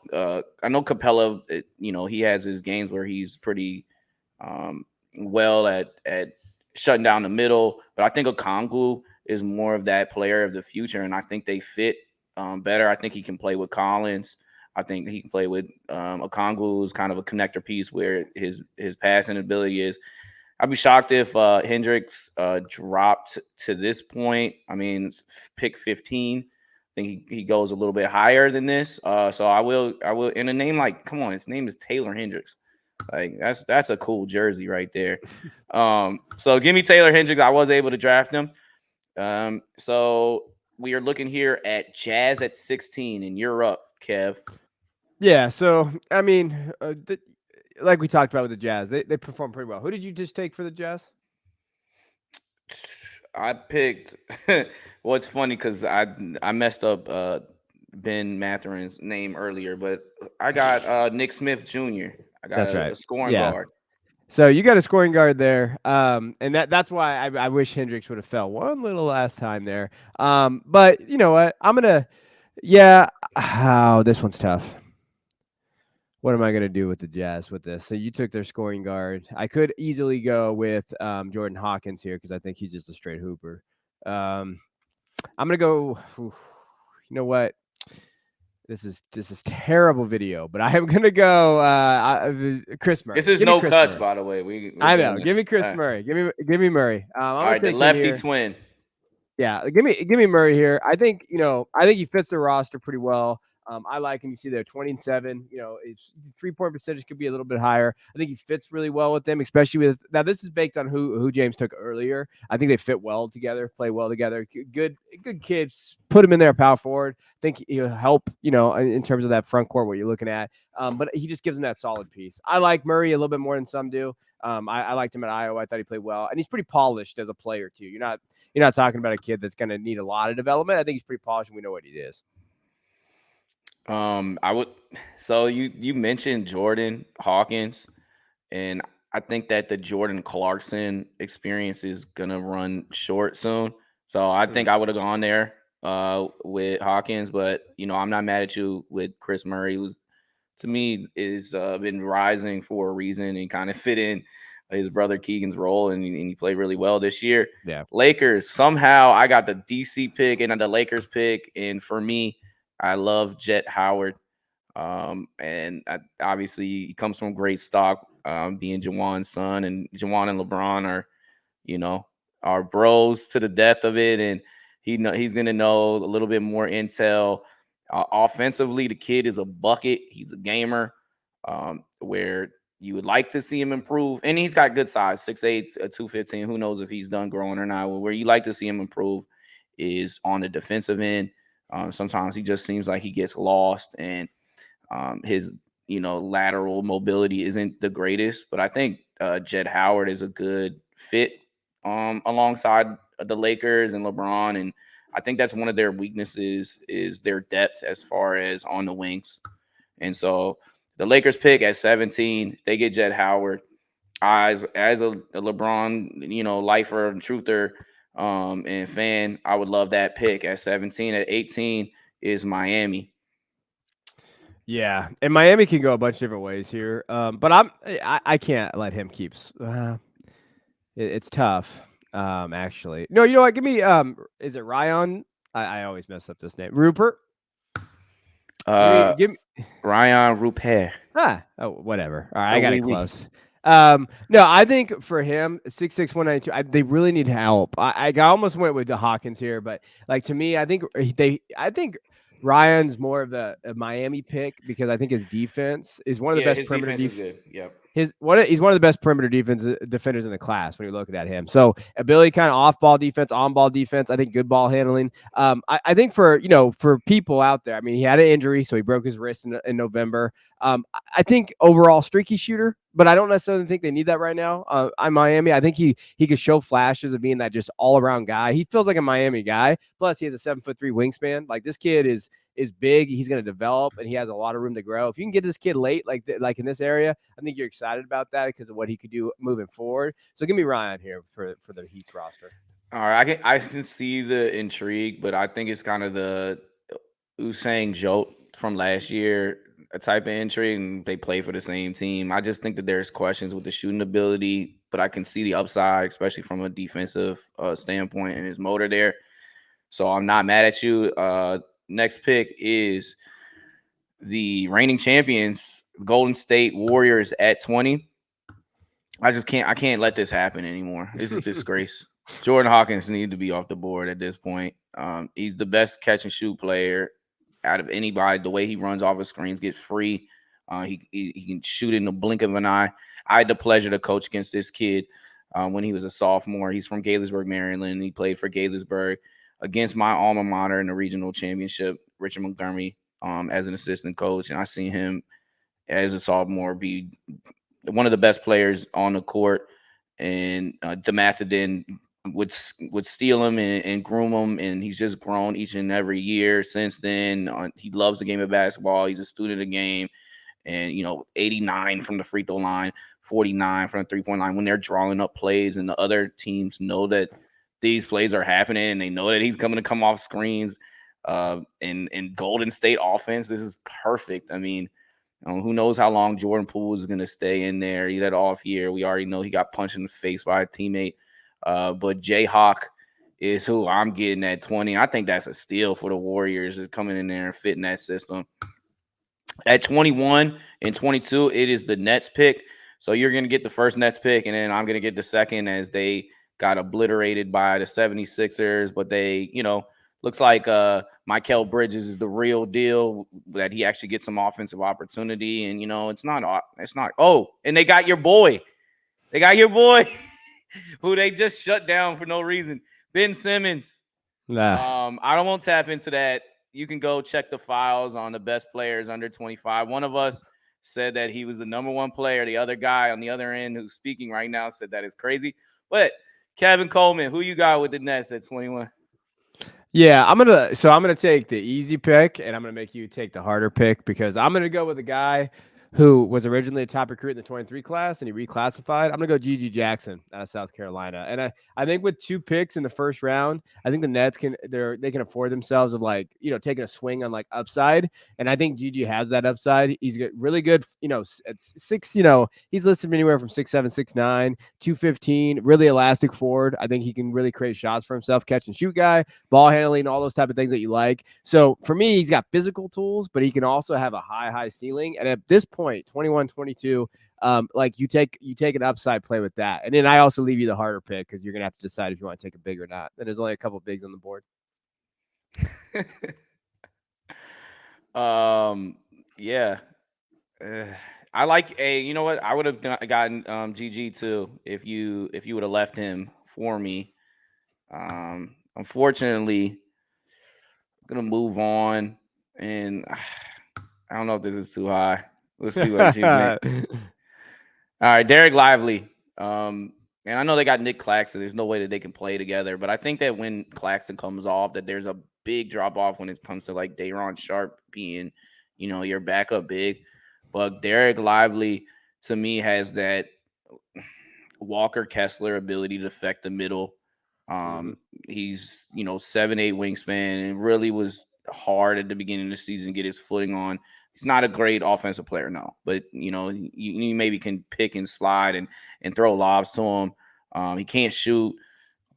I know Capella. He has his games where he's pretty well at shutting down the middle, but I think Okongwu is more of that player of the future, and I think they fit better. I think he can play with Collins. I think he can play with Okongwu is kind of a connector piece where his passing ability is. I'd be shocked if Hendrix dropped to this point. I mean, it's pick 15. I think he goes a little bit higher than this. So I will. In a name like, come on, his name is Taylor Hendrix. Like that's a cool jersey right there. So give me Taylor Hendrix. I was able to draft him. So we are looking here at Jazz at 16, and you're up, Kev. Yeah. So I mean, like we talked about with the Jazz, they perform pretty well. Who did you just take for the Jazz? I picked. Well, it's funny because I messed up Ben Matherin's name earlier, but I got Nick Smith Jr. I got That's a, right. a scoring Yeah. guard. So you got a scoring guard there, and that's why I wish Hendrix would have fell one little last time there. But you know what? Yeah. Oh, this one's tough. What am I going to do with the Jazz with this? So you took their scoring guard. I could easily go with Jordan Hawkins here because I think he's just a straight hooper. I'm going to go. You know what? This is terrible video, but I am gonna go Kris Murray. This is Give me no Kris cuts, Murray. by the way. We're I doing know. this. Give me Kris All right. Murray. Give me Murray. I'm All gonna right, the take him lefty here. twin. Yeah, give me Murray here. I think he fits the roster pretty well. I like him. You see there, 27. His 3-point percentage could be a little bit higher. I think he fits really well with them, especially with now. This is baked on who James took earlier. I think they fit well together, play well together. Good kids. Put him in there, power forward. I think he'll help. In terms of that front court, what you're looking at. But he just gives them that solid piece. I like Murray a little bit more than some do. I liked him at Iowa. I thought he played well, and he's pretty polished as a player too. You're not talking about a kid that's going to need a lot of development. I think he's pretty polished, and we know what he is. I would. So you mentioned Jordan Hawkins, and I think that the Jordan Clarkson experience is gonna run short soon. So I think I would have gone there with Hawkins, but I'm not mad at you with Kris Murray, who's to me is been rising for a reason and kind of fit in his brother Keegan's role, and he played really well this year. Yeah. Lakers, somehow I got the DC pick and the Lakers pick, and for me, I love Jett Howard. And obviously he comes from great stock. being Jawan's son, and Jawan and LeBron are, you know, are bros to the death of it, and he's gonna know a little bit more intel. Offensively, the kid is a bucket. He's a gamer, where you would like to see him improve, and he's got good size, 6'8", 215. Who knows if he's done growing or not? Where you like to see him improve is on the defensive end. Sometimes he just seems like he gets lost, and his lateral mobility isn't the greatest. But I think Jett Howard is a good fit alongside the Lakers and LeBron, and I think that's one of their weaknesses is their depth as far as on the wings. And so the Lakers pick at 17, they get Jett Howard. As a LeBron, lifer and truther and fan, I would love that pick at 17. At 18 is Miami. Yeah, and Miami can go a bunch of different ways here, but I can't let him keep. It's tough, actually. No, you know what? Give me is it Rayan? I always mess up this name. Rupert. Give me Rayan Rupert. Oh, whatever. All right, I got it close. No, I think for him, 6'6", 192, they really need help. I almost went with the Hawkins here, but like to me, I think Ryan's more of a Miami pick because I think his defense is one of the best perimeter defense. Yep. He's one of the best perimeter defenders in the class when you're looking at him. So ability, kind of off ball defense, on ball defense. I think good ball handling. I think for people out there, I mean, he had an injury, so he broke his wrist in November. I think overall streaky shooter, but I don't necessarily think they need that right now. I'm Miami. I think he could show flashes of being that just all around guy. He feels like a Miami guy. Plus, he has a 7'3" wingspan. Like this kid is big. He's going to develop, and he has a lot of room to grow. If you can get this kid late, like in this area, I think you're excited about that because of what he could do moving forward. So give me Rayan here for the Heat's roster. All right, I can see the intrigue, but I think it's kind of the Usain Jolt from last year a type of intrigue, and they play for the same team. I just think that there's questions with the shooting ability, but I can see the upside, especially from a defensive standpoint and his motor there. So I'm not mad at you. Next pick is the reigning champions, Golden State Warriors at 20. I can't let this happen anymore. This is a disgrace. Jordan Hawkins needs to be off the board at this point. He's the best catch and shoot player out of anybody. The way he runs off his screens, gets free. He can shoot in the blink of an eye. I had the pleasure to coach against this kid when he was a sophomore. He's from Gaithersburg, Maryland. He played for Gaithersburg against my alma mater in the regional championship, Richard Montgomery, as an assistant coach. And I seen him as a sophomore be one of the best players on the court. And DeMatha would steal him and groom him, and he's just grown each and every year since then. He loves the game of basketball. He's a student of the game. And, 89 from the free throw line, 49 from the three-point line when they're drawing up plays, and the other teams know that these plays are happening, and they know that he's coming to come off screens. In Golden State offense, this is perfect. I mean, who knows how long Jordan Poole is going to stay in there. He had an off year. We already know he got punched in the face by a teammate. But J-Hawk is who I'm getting at 20. I think that's a steal for the Warriors, is coming in there and fitting that system. At 21 and 22, it is the Nets pick. So you're going to get the first Nets pick, and then I'm going to get the second as they got obliterated by the 76ers. But they, looks like Mikal Bridges is the real deal, that he actually gets some offensive opportunity. And, it's not. Oh, and they got your boy. Who they just shut down for no reason. Ben Simmons. Nah. I don't want to tap into that. You can go check the files on the best players under 25. One of us said that he was the number one player. The other guy on the other end who's speaking right now said that is crazy. But Kevin Coleman, who you got with the Nets at 21? Yeah, I'm gonna take the easy pick, and I'm gonna make you take the harder pick because I'm gonna go with a guy who was originally a top recruit in the 23 class, and he reclassified. I'm going to go G.G. Jackson out of South Carolina. And I think with 2 picks in the first round, I think the Nets can afford themselves of taking a swing on upside. And I think G.G. has that upside. He's really good, at 6, he's listed anywhere from 6'7", 6'9", 215, really elastic forward. I think he can really create shots for himself, catch and shoot guy, ball handling, all those type of things that you like. So for me, he's got physical tools, but he can also have a high ceiling. And at this point, point, 21, 22. Like you take an upside play with that. And then I also leave you the harder pick because you're going to have to decide if you want to take a big or not. And there's only a couple bigs on the board. Yeah. Uh, I like a. You know what? I would have gotten GG too if you would have left him for me. Unfortunately, I'm gonna move on, and I don't know if this is too high. Let's see what you think. All right, Dereck Lively. And I know they got Nick Claxton. There's no way that they can play together, but I think that when Claxton comes off, that there's a big drop off when it comes to like Day'Ron Sharpe being, your backup big. But Dereck Lively to me has that Walker Kessler ability to affect the middle. Mhm. He's 7'8" wingspan and really was hard at the beginning of the season to get his footing on. He's not a great offensive player, no, but you maybe can pick and slide and throw lobs to him. He can't shoot,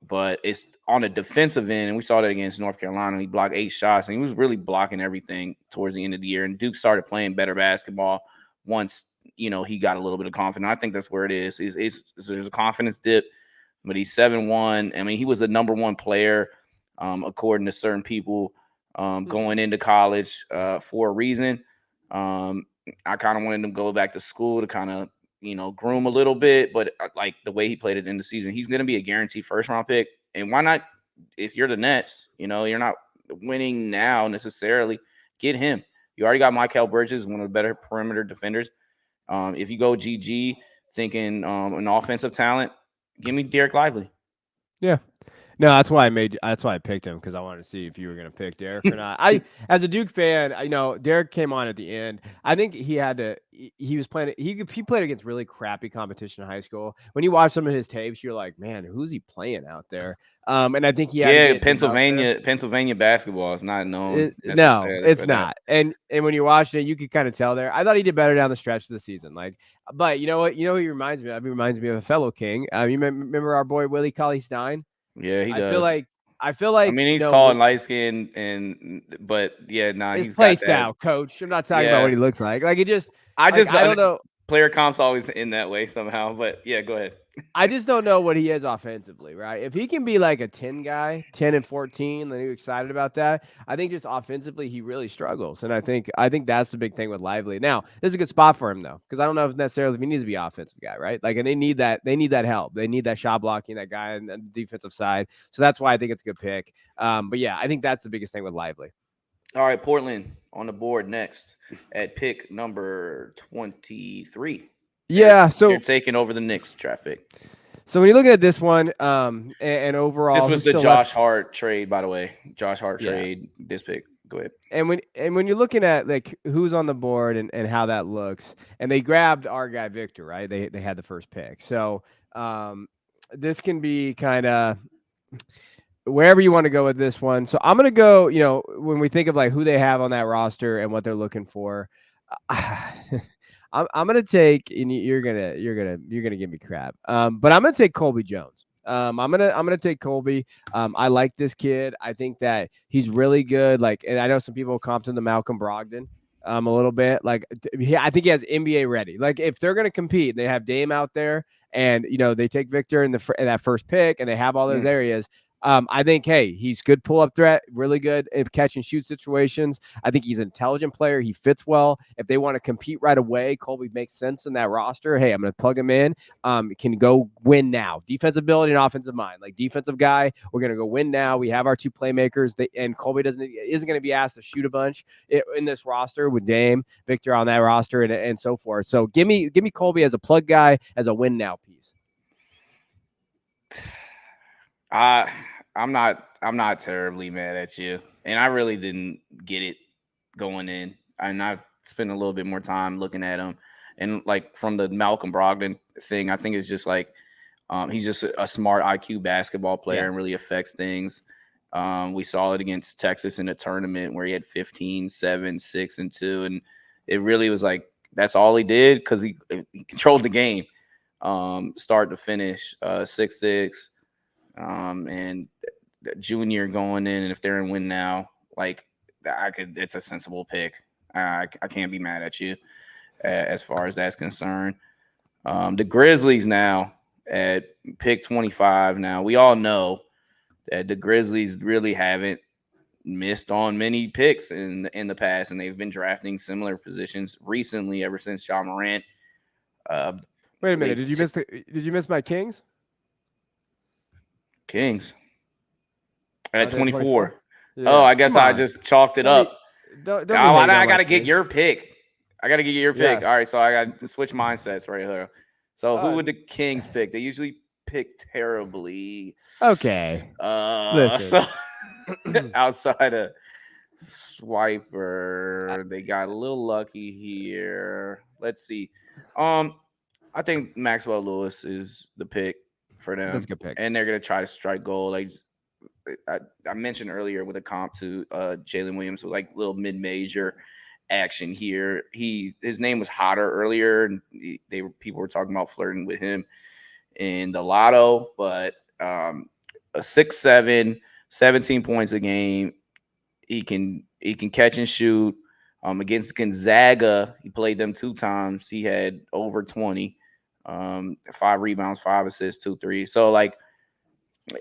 but it's on the defensive end, and we saw that against North Carolina. He blocked 8 shots, and he was really blocking everything towards the end of the year. And Duke started playing better basketball once he got a little bit of confidence. I think that's where it is. There's a confidence dip, but he's 7'1". I mean, he was the number one player, according to certain people, going into college for a reason. I kind of wanted him to go back to school to kind of groom a little bit, but like the way he played it in the season, he's going to be a guaranteed first round pick. And why not? If you're the Nets, you're not winning now necessarily. Get him. You already got Mikal Bridges, one of the better perimeter defenders. If you go GG thinking an offensive talent, give me Dereck Lively. Yeah. No, that's why I picked him because I wanted to see if you were going to pick Dereck or not. As a Duke fan, Dereck came on at the end. I think he was playing, he played against really crappy competition in high school. When you watch some of his tapes, you're like, man, who's he playing out there? And I think he had to get enough there. Pennsylvania basketball is not known No, necessarily it's for that. not. And when you watched it, you could kind of tell there. I thought he did better down the stretch of the season. But you know what? You know who he reminds me of? He reminds me of a fellow King. You remember our boy Willie Cauley-Stein? Yeah, he I feel does. like I mean, he's tall and light skinned, but yeah, his he's play got that. style, coach. I'm not talking about what Yeah, he looks like. Like it just, I just I don't know. player comp's always in that way somehow. But yeah, go ahead. I just don't know what he is offensively, right? If he can be like a 10 guy, 10 and 14, then you're excited about that. I think just offensively, he really struggles. And I think that's the big thing with Lively. Now, this is a good spot for him though, because I don't know if necessarily if he needs to be an offensive guy, right? Like, and they need that help. They need that shot blocking, that guy on the defensive side. So that's why I think it's a good pick. But yeah, I think that's the biggest thing with Lively. All right, Portland on the board next at pick number 23. Yeah, so they're taking over the Knicks traffic. So when you're looking at this one, and overall, this was the Josh Hart trade, by the way. Josh Hart trade. This pick. Go ahead. And when you're looking at like who's on the board and how that looks, and they grabbed our guy Victor, right? They had the first pick, so this can be kind of wherever you want to go with this one. So I'm gonna go. When we think of like who they have on that roster and what they're looking for. I'm gonna take, and you're gonna give me crap. But I'm gonna take Colby Jones. I'm gonna take Colby. I like this kid. I think that he's really good. Like, and I know some people comped him to Malcolm Brogdon a little bit. Like, I think he has NBA ready. Like, if they're gonna compete, they have Dame out there, and they take Victor in that first pick, and they have all those areas. I think, hey, he's good pull-up threat, really good at catch and shoot situations. I think he's an intelligent player. He fits well. If they want to compete right away, Colby makes sense in that roster. Hey, I'm going to plug him in. Can go win now. Defensive ability and offensive mind. Like defensive guy, we're going to go win now. We have our two playmakers, and Colby isn't going to be asked to shoot a bunch in this roster with Dame, Victor on that roster, and so forth. So give me Colby as a plug guy, as a win now piece. I'm not terribly mad at you, and I really didn't get it going in, and I spent a little bit more time looking at him, and like from the Malcolm Brogdon thing, I think it's just like he's just a smart IQ basketball player and really affects things. We saw it against Texas in a tournament where he had 15, 7, 6, and 2, and it really was like that's all he did because he controlled the game, start to finish, 6'6". And junior going in, and if they're in win now, like it's a sensible pick. I can't be mad at you. as far as that's concerned. The Grizzlies now at pick 25. Now we all know that the Grizzlies really haven't missed on many picks in the past, and they've been drafting similar positions recently ever since Ja Morant. Wait a minute. Did you miss my Kings? Kings at They're 24. Yeah. Oh, I guess Come I on. just chalked it Don't up. Don't be I hating on got my to get Kings. your pick. I got to get your pick. Yeah. All right, so I got to switch mindsets right here. So who would the Kings pick? They usually pick terribly. Okay. So Listen. outside of Swiper, they got a little lucky here. Let's see. I think Maxwell Lewis is the pick for them. That's a good pick. And they're gonna try to strike gold. Like I mentioned earlier with a comp to Jalen Williams, with like little mid-major action here. His name was hotter earlier, and people were talking about flirting with him in the lotto, but a 6'7", 17 points a game. He can catch and shoot. Against Gonzaga, he played them 2 times. He had over 20, 5 rebounds, 5 assists, 2 threes. So like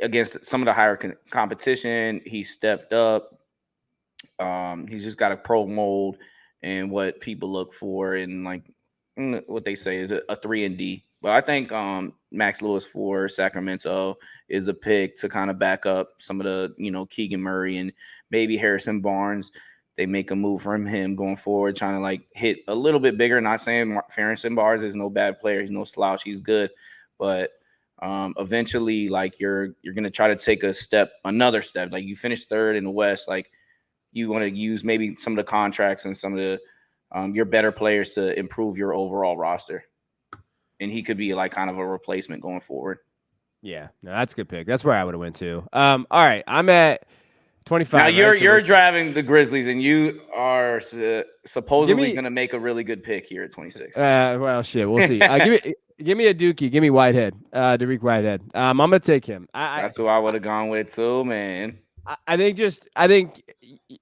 against some of the higher competition, he stepped up. He's just got a pro mold and what people look for, and like what they say is a 3-and-D. But I think Max Lewis for Sacramento is the pick to kind of back up some of the, Keegan Murray and maybe Harrison Barnes. They make a move from him going forward, trying to like hit a little bit bigger. Not saying Harrison Barnes is no bad player. He's no slouch. He's good. But eventually, like you're going to try to take another step. Like you finished 3rd in the West. Like you want to use maybe some of the contracts and some of the your better players to improve your overall roster. And he could be like kind of a replacement going forward. Yeah, no, that's a good pick. That's where I would have went to. All right, I'm at 25. Now right? you're driving the Grizzlies, and you are supposedly going to make a really good pick here at 26. Well, shit, we'll see. Give me a Dookie. Give me Whitehead, Dariq Whitehead. I'm gonna take him. That's who I would have gone with too, man. I think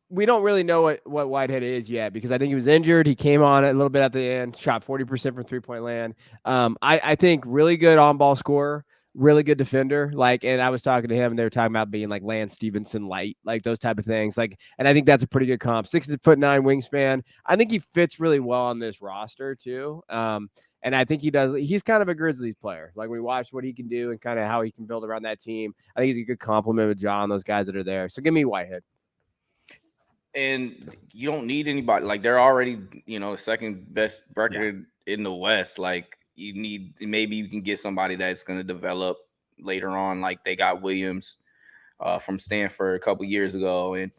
we don't really know what Whitehead is yet, because I think he was injured. He came on a little bit at the end, shot 40% from 3-point land. I think really good on-ball scorer, really good defender. And I was talking to him, and they were talking about being like Lance Stevenson light, like those type of things. And I think that's a pretty good comp. 6'9" wingspan. I think he fits really well on this roster too. And I think he's kind of a Grizzlies player. Like when we watch what he can do and kind of how he can build around that team, I think he's a good compliment with John, those guys that are there. So give me Whitehead. And you don't need anybody. Like they're already, the second best record in the West. Like maybe you can get somebody that's going to develop later on. Like they got Williams from Stanford a couple years ago, and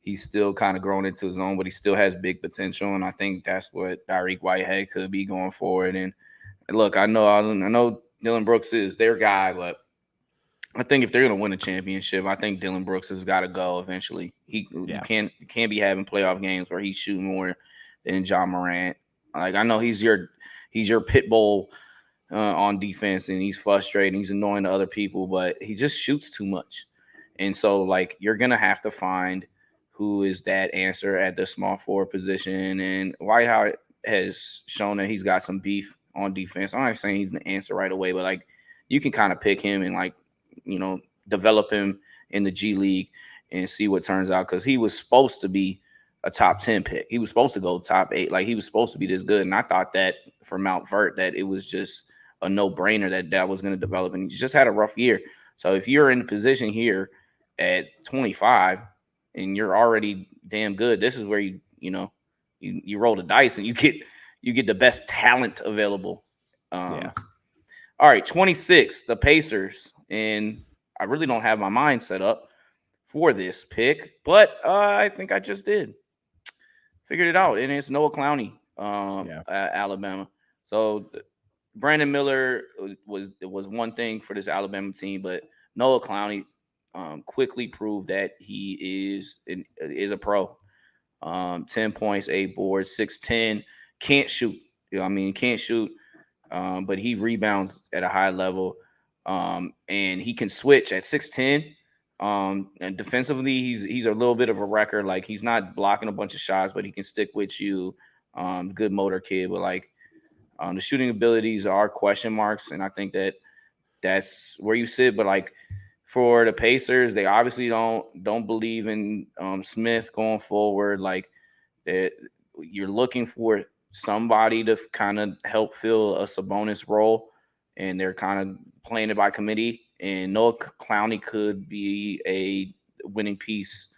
he's still kind of growing into his own, but he still has big potential. And I think that's what Dariq Whitehead could be going forward. And look, I know Dillon Brooks is their guy, but I think if they're going to win a championship, I think Dillon Brooks has got to go eventually. He can't be having playoff games where he's shooting more than Ja Morant. Like I know he's your pit bull on defense, and he's frustrating, he's annoying to other people, but he just shoots too much. And so like you're going to have to find who is that answer at the small forward position. And Whitehead has shown that he's got some beef on defense. I'm not saying he's the answer right away, but like you can kind of pick him and like, develop him in the G League and see what turns out. Cause he was supposed to be a top 10 pick. He was supposed to go top 8. Like he was supposed to be this good. And I thought that for Mount Vert, that it was just a no brainer that was going to develop. And he just had a rough year. So if you're in the position here at 25 and you're already damn good, this is where you roll the dice and you get the best talent available. All right, 26, the Pacers. And I really don't have my mind set up for this pick, but I think I just did. Figured it out, and it's Noah Clowney, Alabama. So Brandon Miller was one thing for this Alabama team, but Noah Clowney quickly proved that he is a pro. 10 points, 8 boards, 6'10", can't shoot. Can't shoot, but he rebounds at a high level. And he can switch at 6'10". And defensively, he's a little bit of a wrecker. Like he's not blocking a bunch of shots, but he can stick with you. Good motor kid, but like the shooting abilities are question marks, and I think that's where you sit. But like for the Pacers, they obviously don't believe in Smith going forward. Like that, you're looking for somebody to kind of help fill a Sabonis role, and they're kind of playing it by committee. And Noah Clowney could be a winning piece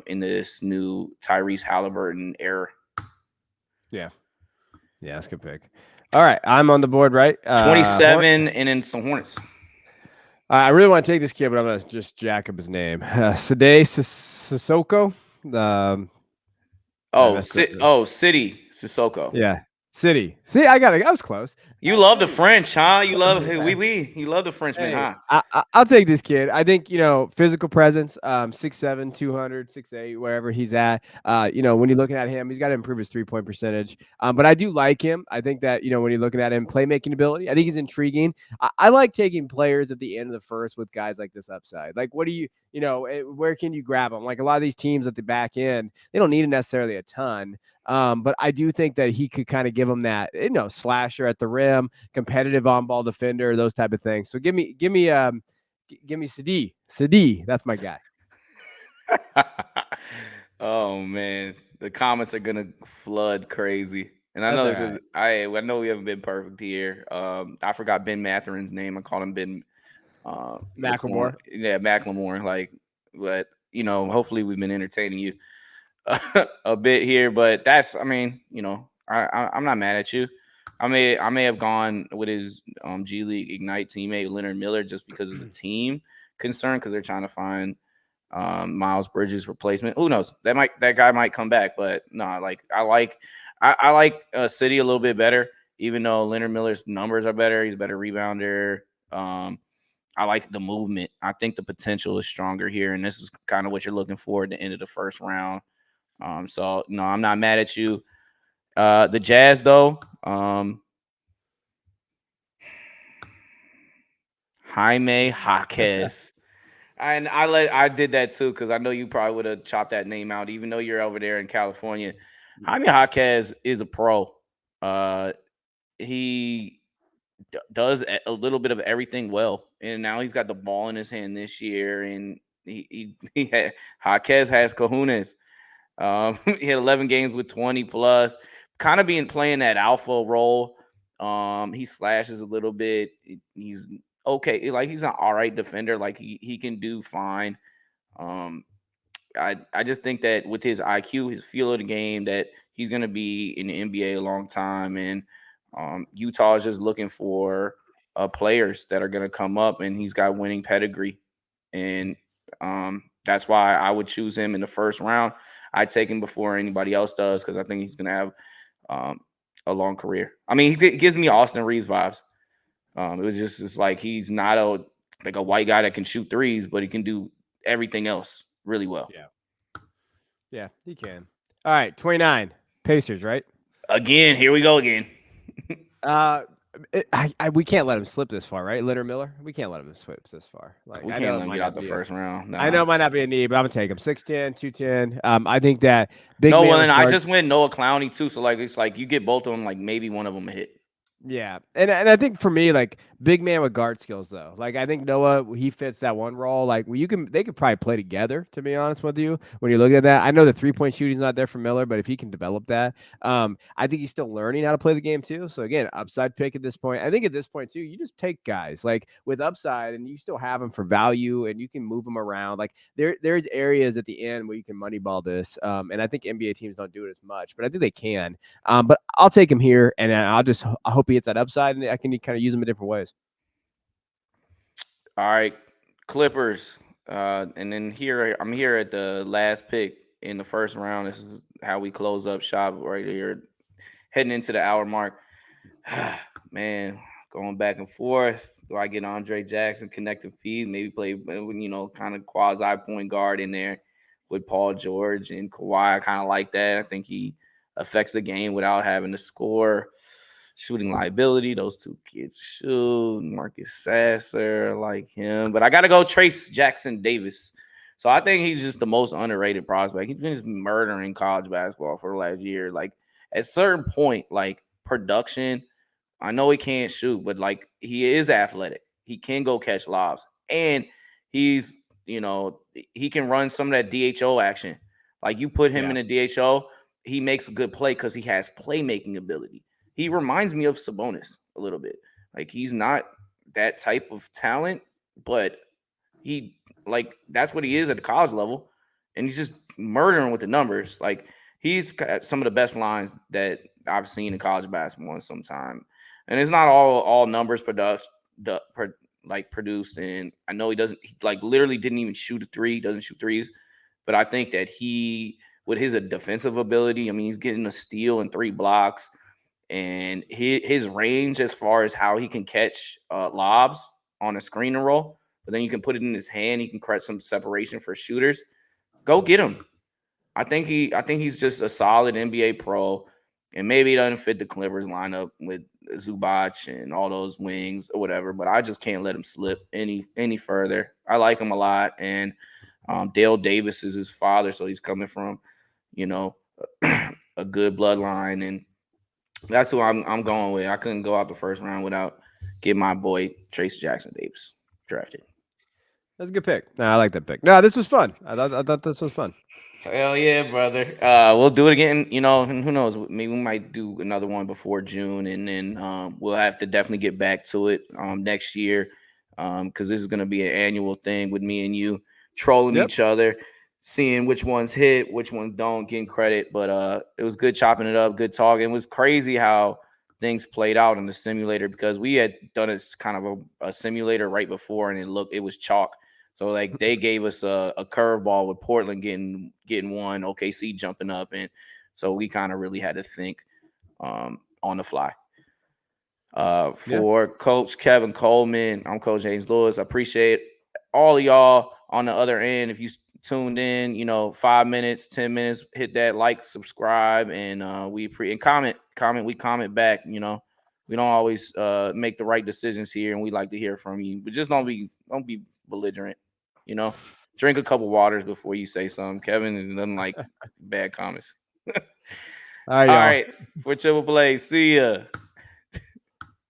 in this new Tyrese Halliburton era. Yeah. Yeah, that's a good pick. All right, I'm on the board, right? 27, and then some Hornets. I really want to take this kid, but I'm gonna just jack up his name. Sidy Cissoko. Sidy Cissoko. Yeah, City. See, I was close. You love the French, huh? You love You love the Frenchman, Hey, huh? I'll take this kid. I think, physical presence, 6'7", 200, 6'8", wherever he's at. When you're looking at him, he's got to improve his 3-point percentage. But I do like him. I think that, when you're looking at him, playmaking ability, I think he's intriguing. I like taking players at the end of the first with guys like this upside. Like, what do you, where can you grab them? Like a lot of these teams at the back end, they don't need necessarily a ton. But I do think that he could kind of give them that, slasher at the rim, competitive on-ball defender, those type of things. So give me Sidy. Sidy, that's my guy. Oh man, the comments are gonna flood crazy. And I know I know we haven't been perfect here. I forgot Ben Matherin's name. I called him Ben McLemore. Yeah, McLemore. Like, but hopefully we've been entertaining you a bit here. But I'm not mad at you. I may have gone with his G League Ignite teammate Leonard Miller just because of the team concern, because they're trying to find Miles Bridges replacement. Who knows? That guy might come back, but no, I like City a little bit better, even though Leonard Miller's numbers are better. He's a better rebounder. I like the movement. I think the potential is stronger here, and this is kind of what you're looking for at the end of the first round. So no, I'm not mad at you. The Jazz, though, Jaime Jaquez. And I did that too because I know you probably would have chopped that name out, even though you're over there in California. Jaime Jaquez is a pro. He does a little bit of everything well, and now he's got the ball in his hand this year, and Jaquez has kahunas. He had 11 games with 20 plus, kind of playing that alpha role. He slashes a little bit. He's okay. Like, he's an all right defender. Like, he can do fine. I just think that with his IQ, his feel of the game, that he's going to be in the NBA a long time. And Utah is just looking for players that are going to come up, and he's got winning pedigree. And that's why I would choose him in the first round. I'd take him before anybody else does because I think he's going to have a long career. I mean, he gives me Austin Reeves vibes. It was just like he's not a white guy that can shoot threes, but he can do everything else really well. Yeah, he can. All right, 29 Pacers, right? Again, here we go again. We can't let him slip this far, right? Leonard Miller, we can't let him slip this far. Like, we can't let him get out the first round. I know it might not be a need, but I'm gonna take him 6'10", 210. I think that big. No, well, and I just went Noah Clowney too. So like, it's like you get both of them. Like, maybe one of them a hit. Yeah, and I think for me, like, big man with guard skills though. Like, I think Noah, he fits that one role. Like, they could probably play together. To be honest with you, when you're looking at that, I know the 3-point shooting's not there for Miller, but if he can develop that, I think he's still learning how to play the game too. So again, upside pick at this point. I think at this point too, you just take guys like with upside, and you still have them for value, and you can move them around. Like, there's areas at the end where you can moneyball this, and I think NBA teams don't do it as much, but I think they can. But I'll take him here, and I hope he hits that upside, and I can kind of use him in different ways. All right, Clippers. And then I'm here at the last pick in the first round. This is how we close up shop right here, heading into the hour mark. Man, going back and forth. Do I get Andre Jackson, connected feed, maybe play, kind of quasi point guard in there with Paul George and Kawhi? I kind of like that. I think he affects the game without having to score. Shooting liability, those two kids shoot. Marcus Sasser, I like him. But I got to go Trayce Jackson-Davis. So I think he's just the most underrated prospect. He's been just murdering college basketball for the last year. Like, at certain point, like production, I know he can't shoot, but like he is athletic. He can go catch lobs, and he's he can run some of that DHO action. Like you put him Yeah. in a DHO, he makes a good play because he has playmaking ability. He reminds me of Sabonis a little bit. Like he's not that type of talent, but he like that's what he is at the college level, and he's just murdering with the numbers. Like he's got some of the best lines that I've seen in college basketball in some time, and it's not all numbers produced. And I know he doesn't like literally didn't even shoot a three, doesn't shoot threes, but I think that he with his defensive ability, I mean, he's getting a steal and 3 blocks, and his range as far as how he can catch lobs on a screen and roll, but then you can put it in his hand. He can create some separation for shooters. Go get him. I think he's just a solid NBA pro, and maybe he doesn't fit the Clippers lineup with Zubac and all those wings or whatever. But I just can't let him slip any further. I like him a lot, and Dale Davis is his father, so he's coming from, you know, a good bloodline, and that's who I'm going with. I couldn't go out the first round without getting my boy Trayce Jackson-Davis drafted. That's a good pick. No, I like that pick. No, this was fun. I thought this was fun. Hell yeah, brother. We'll do it again. And who knows? Maybe we might do another one before June, and then we'll have to definitely get back to it next year, because this is gonna be an annual thing with me and you trolling Yep. each other, seeing which ones hit, which ones don't, getting credit. But it was good chopping it up, good talk. It was crazy how things played out in the simulator because we had done it kind of a simulator right before, and it was chalk. So like they gave us a curveball with Portland getting one, OKC jumping up, and so we kind of really had to think on the fly. Yeah. For Coach Kevin Coleman, I'm Coach James Lewis. I appreciate all of y'all on the other end. If you tuned in, 5 minutes, 10 minutes, hit that like, subscribe, and and comment. We comment back. We don't always make the right decisions here, and we like to hear from you. But just don't be belligerent. You know, drink a couple waters before you say something. Kevin doesn't like bad comments. All right, All y'all. right, for Triple Play, see ya.